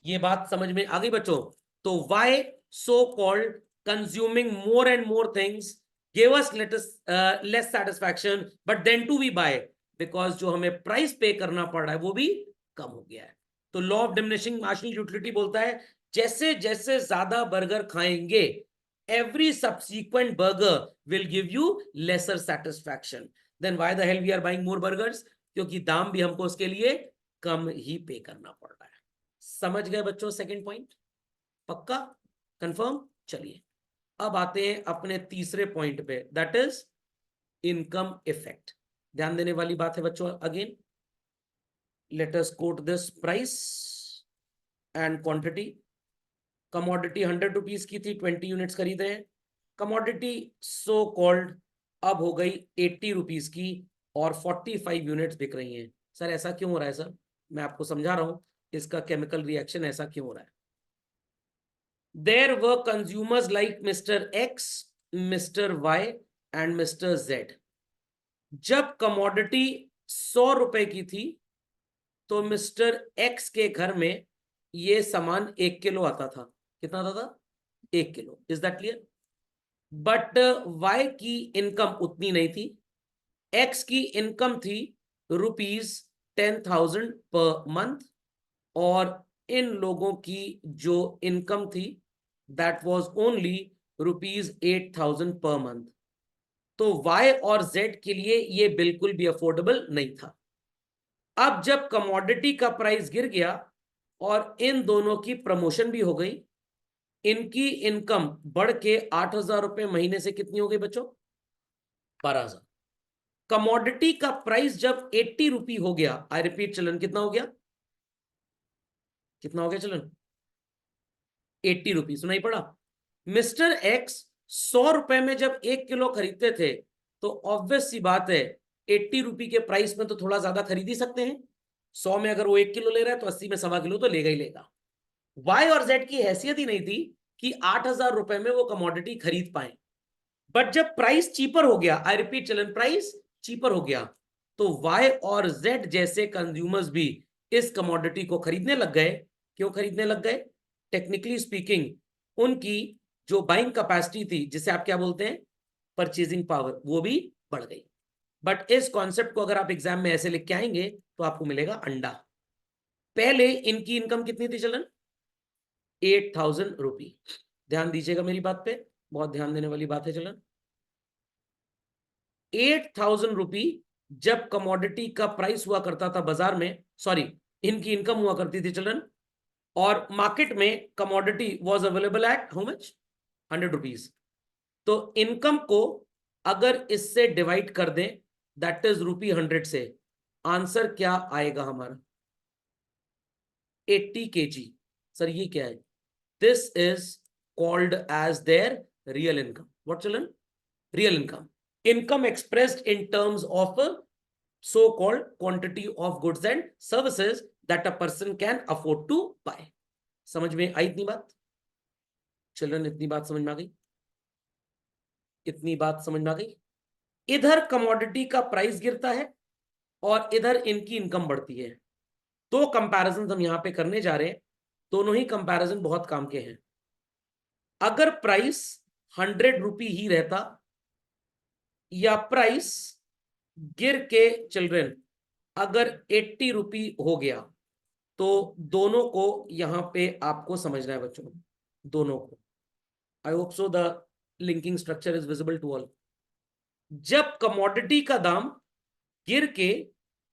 Speaker 1: ये बात समझ में आ गई बच्चों? तो why so called consuming more and more things give us less satisfaction but then too we buy, because जो हमें प्राइस पे करना पड़ रहा है वो भी कम हो गया है। तो law of diminishing marginal utility बोलता है जैसे जैसे ज्यादा बर्गर खाएंगे every subsequent burger will give you lesser satisfaction. Then why the hell we are buying more burgers? क्योंकि दाम भी हमको उसके लिए कम ही पे करना पड़ रहा है। समझ गए बच्चों सेकंड पॉइंट? पक्का? कंफर्म? चलिए अब आते हैं अपने तीसरे पॉइंट पे, दैट इज इनकम इफेक्ट। ध्यान देने वाली बात है बच्चों। Again let us quote this price and quantity. Commodity 100 rupees की थी, 20 यूनिट्स खरीदे हैं। कमोडिटी सो कॉल्ड अब हो गई 80 रुपीज की और 45 यूनिट्स बिक रही हैं। सर ऐसा क्यों हो रहा है सर? मैं आपको समझा रहा हूं इसका केमिकल रिएक्शन ऐसा क्यों हो रहा है। There were consumers like mister X, mister Y and mister Z. जब कमोडिटी 100 रुपए की थी तो मिस्टर एक्स के घर में ये सामान 1 किलो आता था। कितना आता था? 1 kilo. Is that clear? But why की इनकम उतनी नहीं थी। एक्स की इनकम थी ₹10,000 पर मंथ और इन लोगों की जो इनकम थी that was only ₹8,000 per month. तो वाई और जेड के लिए ये बिल्कुल भी अफोर्डेबल नहीं था। अब जब कमोडिटी का प्राइस गिर गया और इन दोनों की प्रमोशन भी हो गई, इनकी इनकम बढ़ के 8,000 रुपए महीने से कितनी हो गई बच्चों? 12,000। कमोडिटी का प्राइस जब 80 रुपी हो गया, आई रिपीट चिल्ड्रन, कितना हो गया? कितना हो गया चिल्ड्रन? 80 रुपी। सुनाई पड़ा? मिस्टर एक्स 100 रुपए में जब 1 किलो खरीदते थे, तो ऑब्वियस सी बात है 80 रुपी के प्राइस में तो थोड़ा ज्यादा खरीद ही सकते हैं। 100 में अगर वो 1 किलो ले रहा है तो 80 में 1.25 किलो तो लेगा ही लेगा। वाई और जेड की हैसियत ही नहीं थी कि 8,000 रुपए में वो कमोडिटी खरीद पाए। बट जब प्राइस चीपर हो गया, आई रिपीट चिल्ड्रन, प्राइस चीपर हो गया, तो वाई और जेड जैसे कंज्यूमर्स भी इस कमोडिटी को खरीदने लग गए। क्यों खरीदने लग गए? टेक्निकली स्पीकिंग उनकी जो बाइंग कैपेसिटी थी, जिसे आप क्या बोलते हैं, परचेजिंग पावर, वो भी बढ़ गई। बट इस कॉन्सेप्ट को अगर आप एग्जाम में ऐसे लिख के आएंगे तो आपको मिलेगा अंडा। पहले इनकी इनकम कितनी थी चलन? 8,000 रुपी। ध्यान दीजिएगा मेरी बात पे, बहुत ध्यान देने वाली बात है चलन। 8,000 रुपी जब कमोडिटी का प्राइस हुआ करता था बाजार में, सॉरी इनकी इनकम हुआ करती थी चलन, और मार्केट में commodity was available at how much? 100 rupees. तो इनकम को अगर इससे डिवाइड कर दें, दैट इज रुपी 100 से, आंसर क्या आएगा हमारा? 80 kg। सर ये क्या है? This is called as their real income. What children? Real income. Income expressed in terms of so called quantity of goods and services that a person can afford to buy। समझ में आई इतनी बात children? इतनी बात समझ में आ गई? इतनी बात समझ में आ गई? इधर कमोडिटी का प्राइस गिरता है और इधर इनकी इनकम बढ़ती है। दो कंपैरिजन हम यहां पे करने जा रहे हैं, दोनों ही कंपैरिजन बहुत काम के हैं। अगर प्राइस 100 रुपी ही रहता या प्राइस गिर के चिल्ड्रन अगर 80 रुपी हो गया, तो दोनों को यहां पे आपको समझना है बच्चों, दोनों को। I hope so the linking structure is visible to all. जब कमोडिटी का दाम गिर के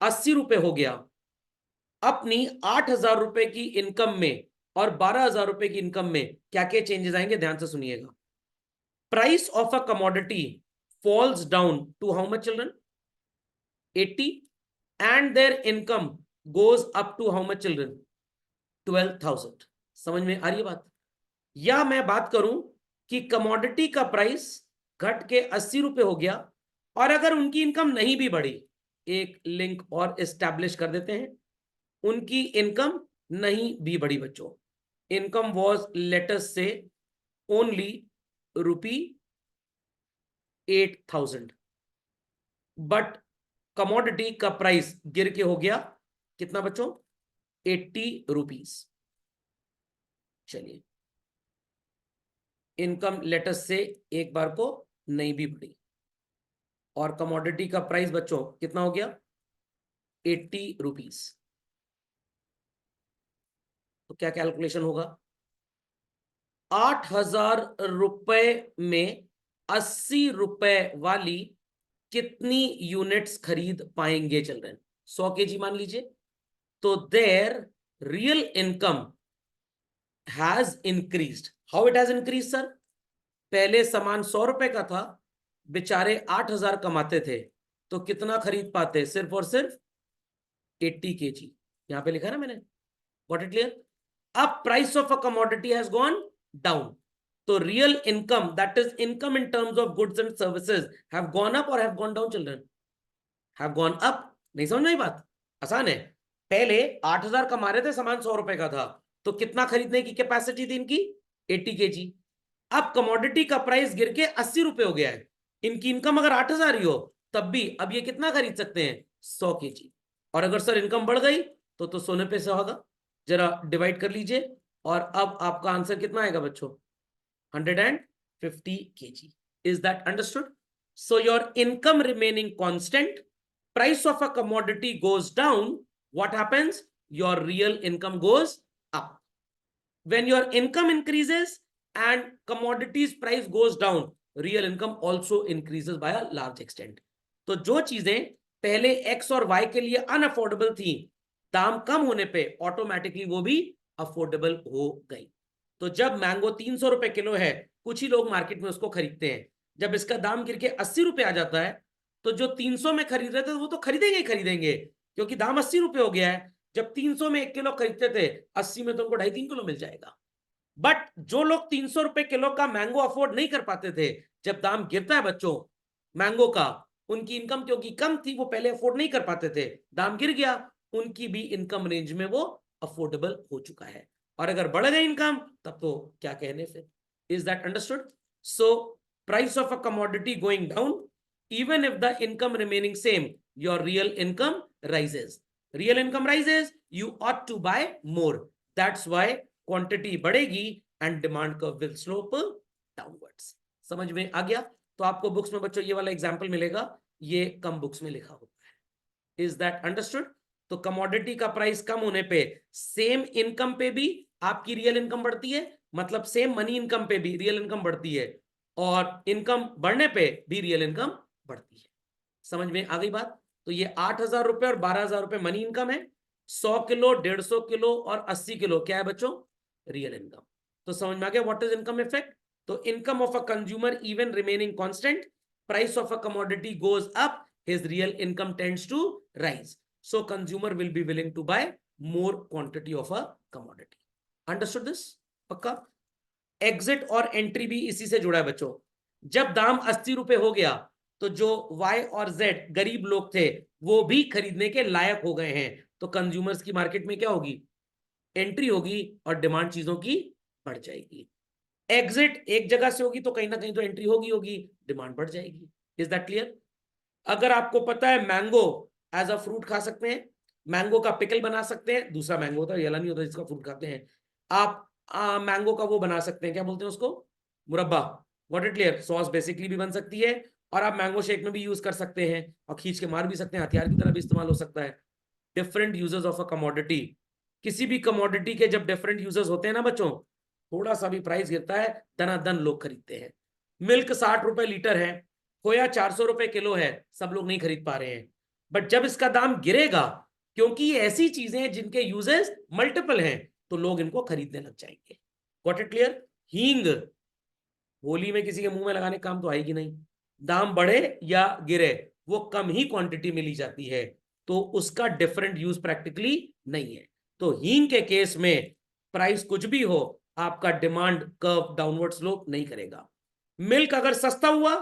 Speaker 1: 80 रुपए हो गया, अपनी 8,000 रुपए की इनकम में और 12,000 रुपए की इनकम में क्या क्या चेंजेस आएंगे, ध्यान से सुनिएगा। Price of a commodity falls down to how much children? 80, and their income goes up to how much children? 12,000। समझ में आ रही है बात? या मैं बात करूं कि कमोडिटी का प्राइस घट के 80 रुपए हो गया और अगर उनकी इनकम नहीं भी बढ़ी, एक लिंक और एस्टैब्लिश कर देते हैं, उनकी इनकम नहीं भी बढ़ी बच्चों, income was let's say only rupee 8,000, but commodity का प्राइस गिर के हो गया कितना बच्चों? 80 रुपीज। चलिए, इनकम लेटस से एक बार को नहीं भी बढ़ी और कमोडिटी का प्राइस बच्चों कितना हो गया? 80 रुपीज। तो क्या कैलकुलेशन होगा? 8,000 रुपए में 80 रुपए वाली कितनी यूनिट्स खरीद पाएंगे चिल्ड्रन? 100 kg मान लीजिए, तो there real income has increased. How it has increase sir? पहले सामान 100 रुपए का था, बेचारे 8,000 कमाते थे, तो कितना खरीद पाते? सिर्फ और सिर्फ 80 kg। यहां पे लिखा है ना मैंने, गॉट इट क्लियर? अब price of a commodity has gone down, तो real income, that is income in terms of goods and services, have gone up और have gone down children? Have gone up. नहीं समझ में आई बात? आसान है। पहले 8,000 कमा रहे थे, सामान 100 रुपए का था, तो कितना खरीदने की कैपेसिटी थी इनकी? 80 kg। अब कमोडिटी का प्राइस गिर के 80 रुपए हो गया है, इनकी इनकम अगर 8,000 ही हो तब भी अब ये कितना खरीद सकते हैं? 100 kg। और अगर सर इनकम बढ़ गई तो सोने पे से होगा, जरा डिवाइड कर लीजिए, और अब आपका आंसर कितना आएगा बच्चों? 150 kg। Is that understood? So your income remaining constant, price of a commodity goes down, what happens? Your real income goes up. When your income increases and commodities price goes down, real income also increases by a large extent. तो जो चीजें पहले x और y के लिए unaffordable थी, दाम कम होने पे ऑटोमेटिकली वो भी अफोर्डेबल हो गई। तो जब मैंगो 300 रुपए किलो है, कुछ ही लोग मार्केट में उसको खरीदते हैं। जब इसका दाम गिर के 80 रुपए आ जाता है, तो जो 300 में खरीद रहे थे वो तो खरीदेंगे ही खरीदेंगे, क्योंकि दाम 80 रुपए हो गया है। जब 300 में 1 किलो खरीदते थे, 80 में तो उनको 2.5-3 किलो मिल जाएगा। बट जो लोग 300 रुपए किलो का मैंगो अफोर्ड नहीं कर पाते थे, जब दाम गिरता है बच्चों मैंगो का, उनकी इनकम क्योंकि कम थी, वो पहले अफोर्ड नहीं कर पाते थे, दाम गिर गया, उनकी भी इनकम रेंज में वो अफोर्डेबल हो चुका है। और अगर बढ़ गई इनकम, तब तो क्या कहने फिर। Is that understood? So price of a commodity going down, even if the income remaining same, your real income rises. Real income rises, you ought to buy more. That's why quantity बढ़ेगी and demand curve will slope downwards. समझ में आ गया? तो आपको books में बच्चों ये वाला एग्जांपल मिलेगा, ये कम बुक्स में लिखा होता है। Is that understood? तो कमोडिटी का प्राइस कम होने पे सेम इनकम पे भी आपकी रियल इनकम बढ़ती है, मतलब सेम मनी इनकम पे भी रियल इनकम बढ़ती है, और इनकम बढ़ने पे भी रियल इनकम बढ़ती है। समझ में आ गई बात? तो ये 8,000 रुपए और 12,000 रुपए मनी इनकम है, 100 किलो, 150 किलो और 80 किलो क्या है बच्चों? Real income. तो समझ में आ गया व्हाट इज इनकम इफेक्ट? तो income of a consumer even remaining constant, price of a commodity goes up, his real income tends to rise. So consumer will be willing to buy more quantity of a commodity. Understood this? पक्का? Exit और entry भी इसी से जुड़ा है बच्चों। जब दाम 80 रुपए हो गया, तो जो Y और Z गरीब लोग थे, वो भी खरीदने के लायक हो गए हैं। तो कंज्यूमर्स की मार्केट में क्या होगी? एंट्री होगी और डिमांड चीजों की बढ़ जाएगी। एग्जिट एक जगह से होगी तो कहीं ना कहीं तो एंट्री होगी, डिमांड बढ़ जाएगी। Is that clear? अगर आपको पता है मैंगो एज अ फ्रूट खा सकते हैं, मैंगो का पिकल बना सकते हैं, दूसरा मैंगो होता है, येला नहीं होता जिसका फ्रूट खाते हैं आप, मैंगो का वो बना सकते हैं, क्या बोलते हैं उसको? मुरब्बा। What it clear? Sauce basically भी बन सकती है, और आप मैंगो शेक में भी यूज कर सकते हैं, और खींच के मार भी सकते हैं, हथियार की तरह भी इस्तेमाल हो सकता है। Different uses of a commodity. किसी भी कमोडिटी के जब डिफरेंट यूजेस होते हैं ना बच्चों, थोड़ा सा भी प्राइस गिरता है, दनादन लोग खरीदते हैं। मिल्क 60 रुपए लीटर है, खोया 400 रुपए किलो है, सब लोग नहीं खरीद पा रहे हैं। बट जब इसका दाम गिरेगा, क्योंकि ये ऐसी चीजें हैं जिनके यूजेस मल्टीपल हैं, तो लोग इनको खरीदने लग जाएंगे। Got it clear? हींग होली में किसी के मुंह में लगाने काम तो आएगी नहीं, दाम बढ़े या गिरे वो कम ही क्वांटिटी में ली जाती है, तो उसका डिफरेंट यूज प्रैक्टिकली नहीं है। तो हींग के केस में प्राइस कुछ भी हो, आपका डिमांड कर्व डाउनवर्ड स्लोप नहीं करेगा। मिल्क अगर सस्ता हुआ,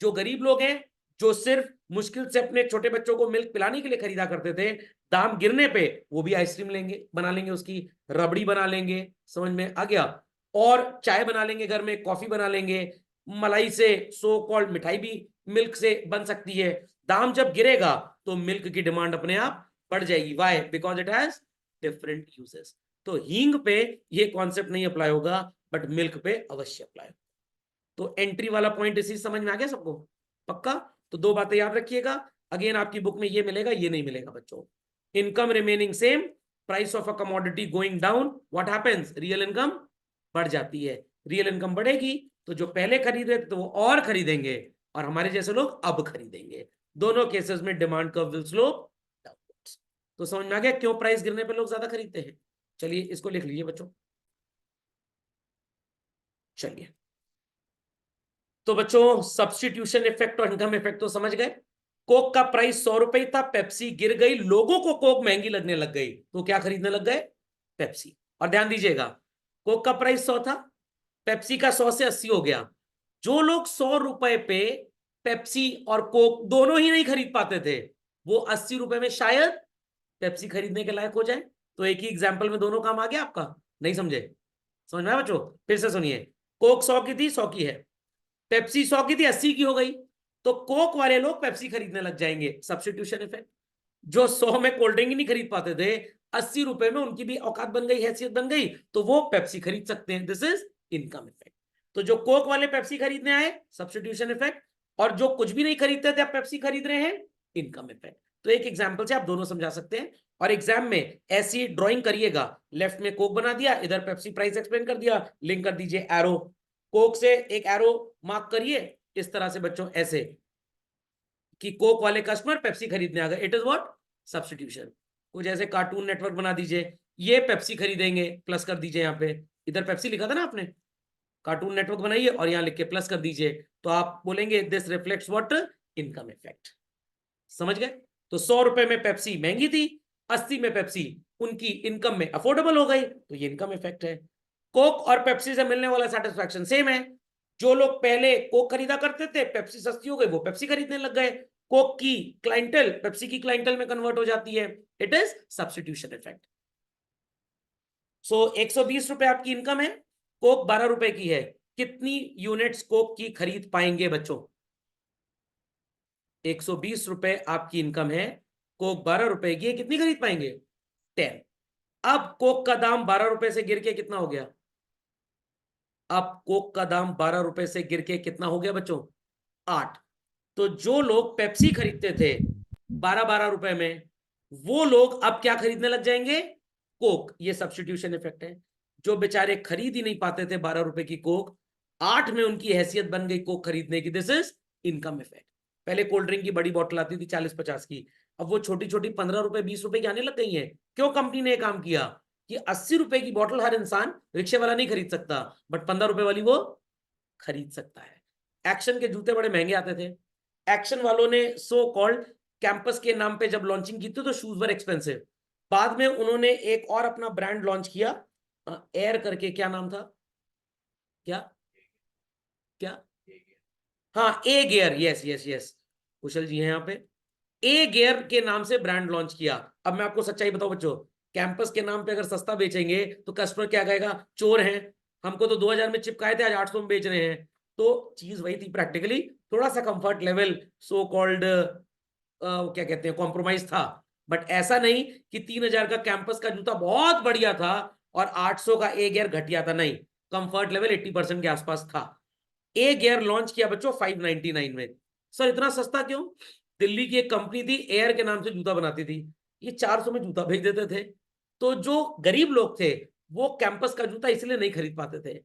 Speaker 1: जो गरीब लोग हैं, जो सिर्फ मुश्किल से अपने छोटे बच्चों को मिल्क पिलाने के लिए खरीदा करते थे, दाम गिरने पे वो भी आइसक्रीम लेंगे, बना लेंगे, उसकी रबड़ी बना लेंगे। समझ में आ गया? और चाय बना लेंगे घर में, कॉफी बना लेंगे, मलाई से सो कॉल्ड मिठाई भी मिल्क से बन सकती है। दाम जब गिरेगा तो मिल्क की डिमांड अपने आप बढ़ जाएगी। Why? Because it has different uses. तो हींग पे ये कॉन्सेप्ट नहीं अप्लाई होगा, बट मिल्क पे अवश्य अप्लाई होगा। तो एंट्री वाला पॉइंट इसी समझ में आ गया सबको? पक्का? तो दो बातें याद रखिएगा। अगेन आपकी बुक में ये मिलेगा, ये नहीं मिलेगा बच्चों। Income remaining same, price of a commodity going down, what happens? Real income बढ़ जाती है। रियल इनकम बढ़ेगी तो जो पहले खरीद रहे थे तो वो और खरीदेंगे, और हमारे जैसे लोग अब खरीदेंगे। दोनों केसेस में demand curve will slope downwards. तो समझ में आ गया क्यों प्राइस गिरने पे लोग ज्यादा खरीदते हैं? चलिए इसको लिख लीजिए बच्चों। चलिए, तो बच्चों सब्स्टिट्यूशन इफेक्ट और इनकम इफेक्ट तो समझ गए। कोक का प्राइस 100 रुपए था, पेप्सी गिर गई, लोगों को कोक महंगी लगने लग गई, तो क्या खरीदने लग गए? पेप्सी। और ध्यान दीजिएगा, कोक का प्राइस 100 था, पेप्सी का 100 से 80 हो गया। जो लोग 100 रुपए पे पेप्सी और कोक दोनों ही नहीं खरीद पाते थे, वो 80 रुपए में शायद पेप्सी खरीदने के लायक हो जाए। तो एक ही एग्जाम्पल में दोनों काम आ गया आपका? नहीं समझे? समझ में आया बच्चों? फिर से सुनिए, कोक 100 की थी, 100 की है, पेप्सी 100 की थी, 80 की हो गई, तो कोक वाले लोग पेप्सी खरीदने लग जाएंगे। Substitution effect. जो 100 में कोल्ड ड्रिंक ही नहीं खरीद पाते थे, 80 रुपए में उनकी भी औकात बन गई, हैसियत बन गई, तो वो पेप्सी खरीद सकते हैं। This is income effect. तो जो कोक वाले पेप्सी खरीदने आए, सब्स्टिट्यूशन इफेक्ट, और जो कुछ भी नहीं खरीदते थे अब पेप्सी खरीद रहे हैं, इनकम इफेक्ट। तो एक एग्जाम्पल से आप दोनों समझा सकते हैं। और एग्जाम में ऐसी ड्राइंग करिएगा, लेफ्ट में कोक बना दिया, इधर पेप्सी प्राइस एक्सप्लेन कर दिया, लिंक कर दीजिए एरो, कोक से एक एरो मार्क करिए इस तरह से बच्चों, ऐसे कि कोक वाले कस्टमर पेप्सी खरीदने आ गए। It is what? सब्स्टिट्यूशन। कुछ ऐसे कार्टून नेटवर्क बना दीजिए, ये पेप्सी खरीदेंगे, प्लस कर दीजिए यहाँ पे, इधर पेप्सी लिखा था ना आपने, कार्टून नेटवर्क बनाइए और यहाँ लिख के प्लस कर दीजिए, तो आप बोलेंगे this reflects what, income effect. समझ गए? तो 100 रुपए में पेप्सी महंगी थी, 80 में पेप्सी उनकी इनकम में अफोर्डेबल हो गई, तो ये इनकम इफेक्ट है। कोक और पेप्सी से मिलने वाला सेटिस्फैक्शन सेम है। जो लोग पहले कोक खरीदा करते थे, पेप्सी सस्ती हो गई, वो पेप्सी खरीदने लग गए। कोक की क्लाइंटल पेप्सी की क्लाइंटल में कन्वर्ट हो जाती है। It is substitution effect. So 120 रुपए आपकी इनकम है, कोक 12 रुपए की है, कितनी यूनिट्स कोक की खरीद पाएंगे बच्चों? 120 रुपए आपकी इनकम है, कोक 12 रुपए की है, कितनी खरीद पाएंगे? 10। अब कोक का दाम 12 रुपए से गिर के कितना हो गया? अब कोक का दाम 12 रुपए से गिर के कितना हो गया बच्चों? 8। तो जो लोग पेप्सी खरीदते थे 12-12 रुपए में, वो लोग अब क्या खरीदने लग जाएंगे? कोक। ये सब्स्टिट्यूशन इफेक्ट है। जो बेचारे खरीद ही नहीं पाते थे 12 रुपए की कोक, 8 में उनकी हैसियत बन गई कोक खरीदने की। This is income effect. पहले कोल्ड ड्रिंक की बड़ी बोतल आती थी 40-50 की, अब वो छोटी छोटी 15 रुपए 20 रुपए की आने लग गई है। क्यों? कंपनी ने काम किया कि 80 रुपए की बोतल हर इंसान, रिक्शे वाला नहीं खरीद सकता, बट 15 रुपए वाली वो खरीद सकता है। एक्शन के जूते बड़े महंगे आते थे। एक्शन वालों ने सो कॉल्ड कैंपस के नाम पे जब लॉन्चिंग की थी तो शूज वर एक्सपेंसिव। बाद में उन्होंने एक और अपना ब्रांड लॉन्च किया, एयर करके, क्या नाम था? क्या क्या? हाँ, ए गियर। यस यस यस, कुशल जी हैं यहाँ पे। ए गियर के नाम से ब्रांड लॉन्च किया। अब मैं आपको सच्चाई बताऊं बच्चों, कैंपस के नाम पे अगर सस्ता बेचेंगे तो कस्टमर क्या कहेगा? चोर हैं, हमको तो 2000 में चिपकाए थे, आज 800 में बेच रहे हैं। तो चीज वही थी प्रैक्टिकली, थोड़ा सा कंफर्ट लेवल, सो कॉल्ड क्या कहते हैं, कॉम्प्रोमाइज था। बट ऐसा नहीं कि 3000 का कैंपस का जूता बहुत बढ़िया था और 800 का ए गियर घटिया था, नहीं। कंफर्ट लेवल 80% के आसपास था। ए गियर लॉन्च किया बच्चों 599 में। सर इतना सस्ता क्यों? दिल्ली की एक कंपनी थी, एयर के नाम से जूता बनाती थी, ये 400 में जूता भेज देते थे। तो जो गरीब लोग थे वो कैंपस का जूता इसलिए नहीं खरीद पाते थे।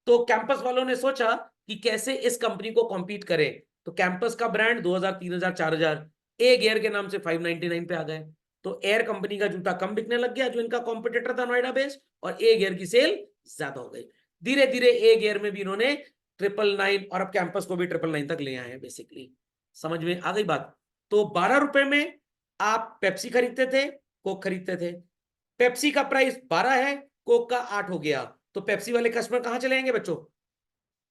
Speaker 1: तो कैंपस वालों ने सोचा कि कैसे इस कंपनी को कॉम्पीट करें, तो कैंपस का ब्रांड 2000, 3000, 4000, ए गियर के नाम से 599 पे आ गए। तो एयर कंपनी का जूता कम बिकने लग गया, जो इनका कॉम्पिटिटर था नोएडा बेस्ड, और ए गियर की सेल ज्यादा हो गई। धीरे धीरे ए गियर में भी इन्होंने 999 और अब कैंपस को भी 999 तक ले आए हैं बेसिकली। समझ में आ गई बात? तो 12 रुपए में आप पेप्सी खरीदते थे, कोक खरीदते थे। पेप्सी का प्राइस 12 है, कोक का 8 हो गया, तो पेप्सी वाले कस्टमर कहां चले जाएंगे बच्चों?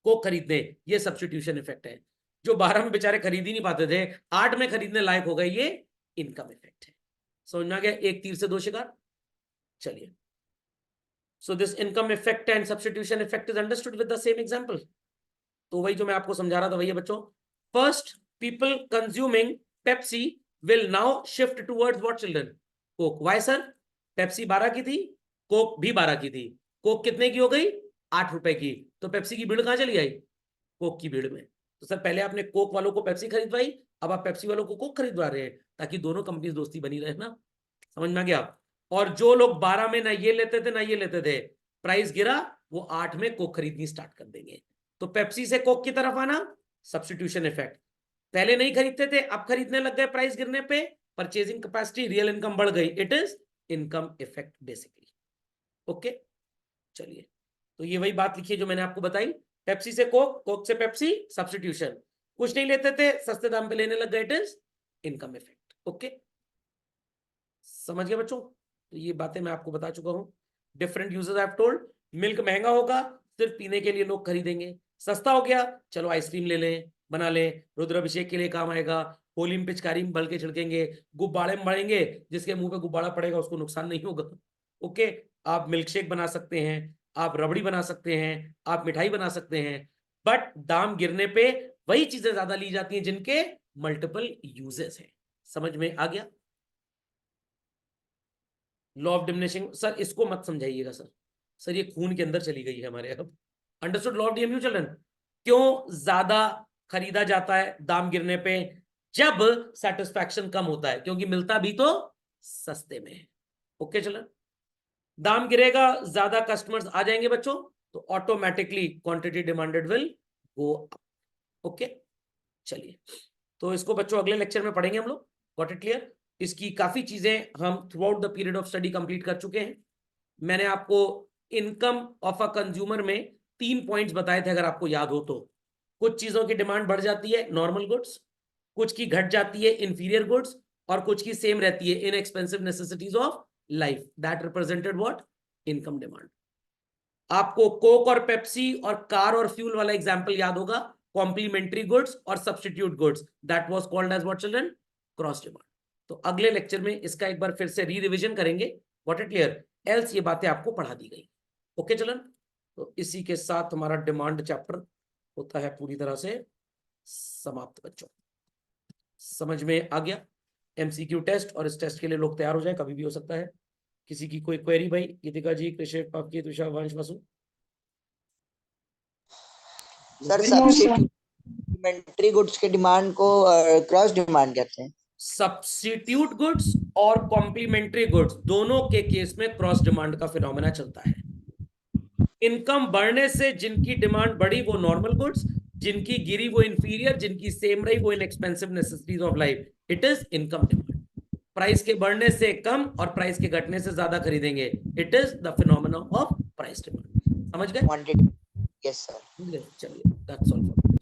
Speaker 1: कोक खरीदने। ये सब्स्टिट्यूशन इफेक्ट है। जो 12 में बेचारे खरीद ही नहीं पाते थे, 8 में खरीदने लायक हो गए, ये इनकम इफेक्ट है। समझ में आ गया? एक तीर से दो शिकार। चलिए, so this income effect and substitution effect is understood with the same example. तो वही जो मैं आपको समझा रहा था वही है बच्चों। First, people consuming Pepsi will now shift towards what children? Coke. Why sir? Pepsi 12 की थी, कोक भी 12 की थी, कोक कितने की हो गई? 8 रुपए की। तो पेप्सी की भीड़ कहां चली आई? कोक की भीड़ में। तो सर पहले आपने कोक वालों को पेप्सी खरीदवाई, अब आप पेप्सी वालों को कोक खरीदवा रहे हैं, ताकि दोनों कंपनी दोस्ती बनी रहे ना। समझ में आ गया? और जो लोग 12 में ना ये लेते थे ना ये लेते थे, प्राइस गिरा, वो 8 में कोक खरीदनी स्टार्ट कर देंगे। तो पेप्सी से कोक की तरफ आना, सब्स्टिट्यूशन इफेक्ट। पहले नहीं खरीदते थे, अब खरीदने लग गए प्राइस गिरने पे, परचेजिंग कैपेसिटी, रियल इनकम बढ़ गई। It is income effect basically. Okay, चलिए, तो ये वही बात लिखी है जो मैंने आपको बताई। पेप्सी से कोक, कोक से पेप्सी, सब्स्टिट्यूशन। कुछ नहीं लेते थे, सस्ते दाम पे लेने लग गए, it is income effect. Okay, समझ गए बच्चों? तो ये बातें मैं आपको बता चुका हूं। Different users I have told. Milk महंगा होगा, सिर्फ पीने के लिए लोग खरीदेंगे। सस्ता हो गया, चलो आइसक्रीम ले लें, बना लें, रुद्राभिषेक के लिए काम आएगा, होली में पिचकारी में बल के छिड़केंगे, गुब्बारे में बढ़ेंगे, जिसके मुंह पे गुब्बारा पड़ेगा उसको नुकसान नहीं होगा। ओके, आप मिल्क शेक बना सकते हैं, आप रबड़ी बना सकते हैं, आप मिठाई बना सकते हैं, बट दाम गिरने पे वही चीजें ज्यादा ली जाती हैं जिनके मल्टीपल यूजेस हैं। समझ में आ गया? लॉ ऑफ डिमिनिशिंग, सर इसको मत समझाइएगा सर, सर ये खून के अंदर चली गई है हमारे। अब understood law of DMU children? क्यों ज्यादा खरीदा जाता है दाम गिरने पे? जब सेटिस्फैक्शन कम होता है, क्योंकि मिलता भी तो सस्ते में है। ओके चिल्ड्रन, दाम गिरेगा, ज्यादा कस्टमर्स आ जाएंगे बच्चों, तो automatically quantity demanded will go up. Okay, चलिए, तो इसको बच्चों अगले लेक्चर में पढ़ेंगे हम लोग। Got it clear? इसकी काफी चीजें हम through out the period of study complete कर चुके हैं। मैंने आपको इनकम ऑफ अ कंज्यूमर में 3 पॉइंट्स बताए थे अगर आपको याद हो तो। कुछ चीजों की डिमांड बढ़ जाती है नॉर्मल गुड्स, कुछ की घट जाती है इंफीरियर गुड्स, और कुछ की सेम रहती है inexpensive necessities of life. That represented what? Income demand. आपको कोक और पेप्सी और कार और फ्यूल वाला एग्जांपल याद होगा, कॉम्प्लीमेंट्री गुड्स और substitute goods, that was called as what children? Cross demand. तो अगले लेक्चर में इसका एक बार फिर से री रिविजन करेंगे। What it clear? एल्स ये बातें आपको पढ़ा दी गई। ओके चिल्ड्रन, तो इसी के साथ हमारा डिमांड चैप्टर होता है पूरी तरह से समाप्त। बच्चों समझ में आ गया? एमसीक्यू टेस्ट, और इस टेस्ट के लिए लोग तैयार हो जाए, कभी भी हो सकता है। किसी की कोई क्वेरी भाई? गीतिका जी, कृषिक, Papki, Tushar, Vansh, Vasu?
Speaker 3: Sir
Speaker 2: No, sir.
Speaker 3: सब्सिट्यूमेंट्री गुड्स के डिमांड को क्रॉस डिमांड कहते हैं।
Speaker 1: सब्स्टिट्यूट गुड्स और कॉम्प्लीमेंट्री गुड्स दोनों के केस में क्रॉस डिमांड का फिनोमेना चलता है। इनकम बढ़ने से जिनकी डिमांड बढ़ी वो नॉर्मल गुड्स, जिनकी गिरी वो इंफीरियर, जिनकी सेम रही वो inexpensive necessities of life. It is income demand. Price के बढ़ने से कम और प्राइस के घटने से ज्यादा खरीदेंगे, it is the phenomena of price demand. समझ गए?
Speaker 3: क्वांटिटी। Yes sir.
Speaker 1: चलिए, दैट्स ऑल फॉर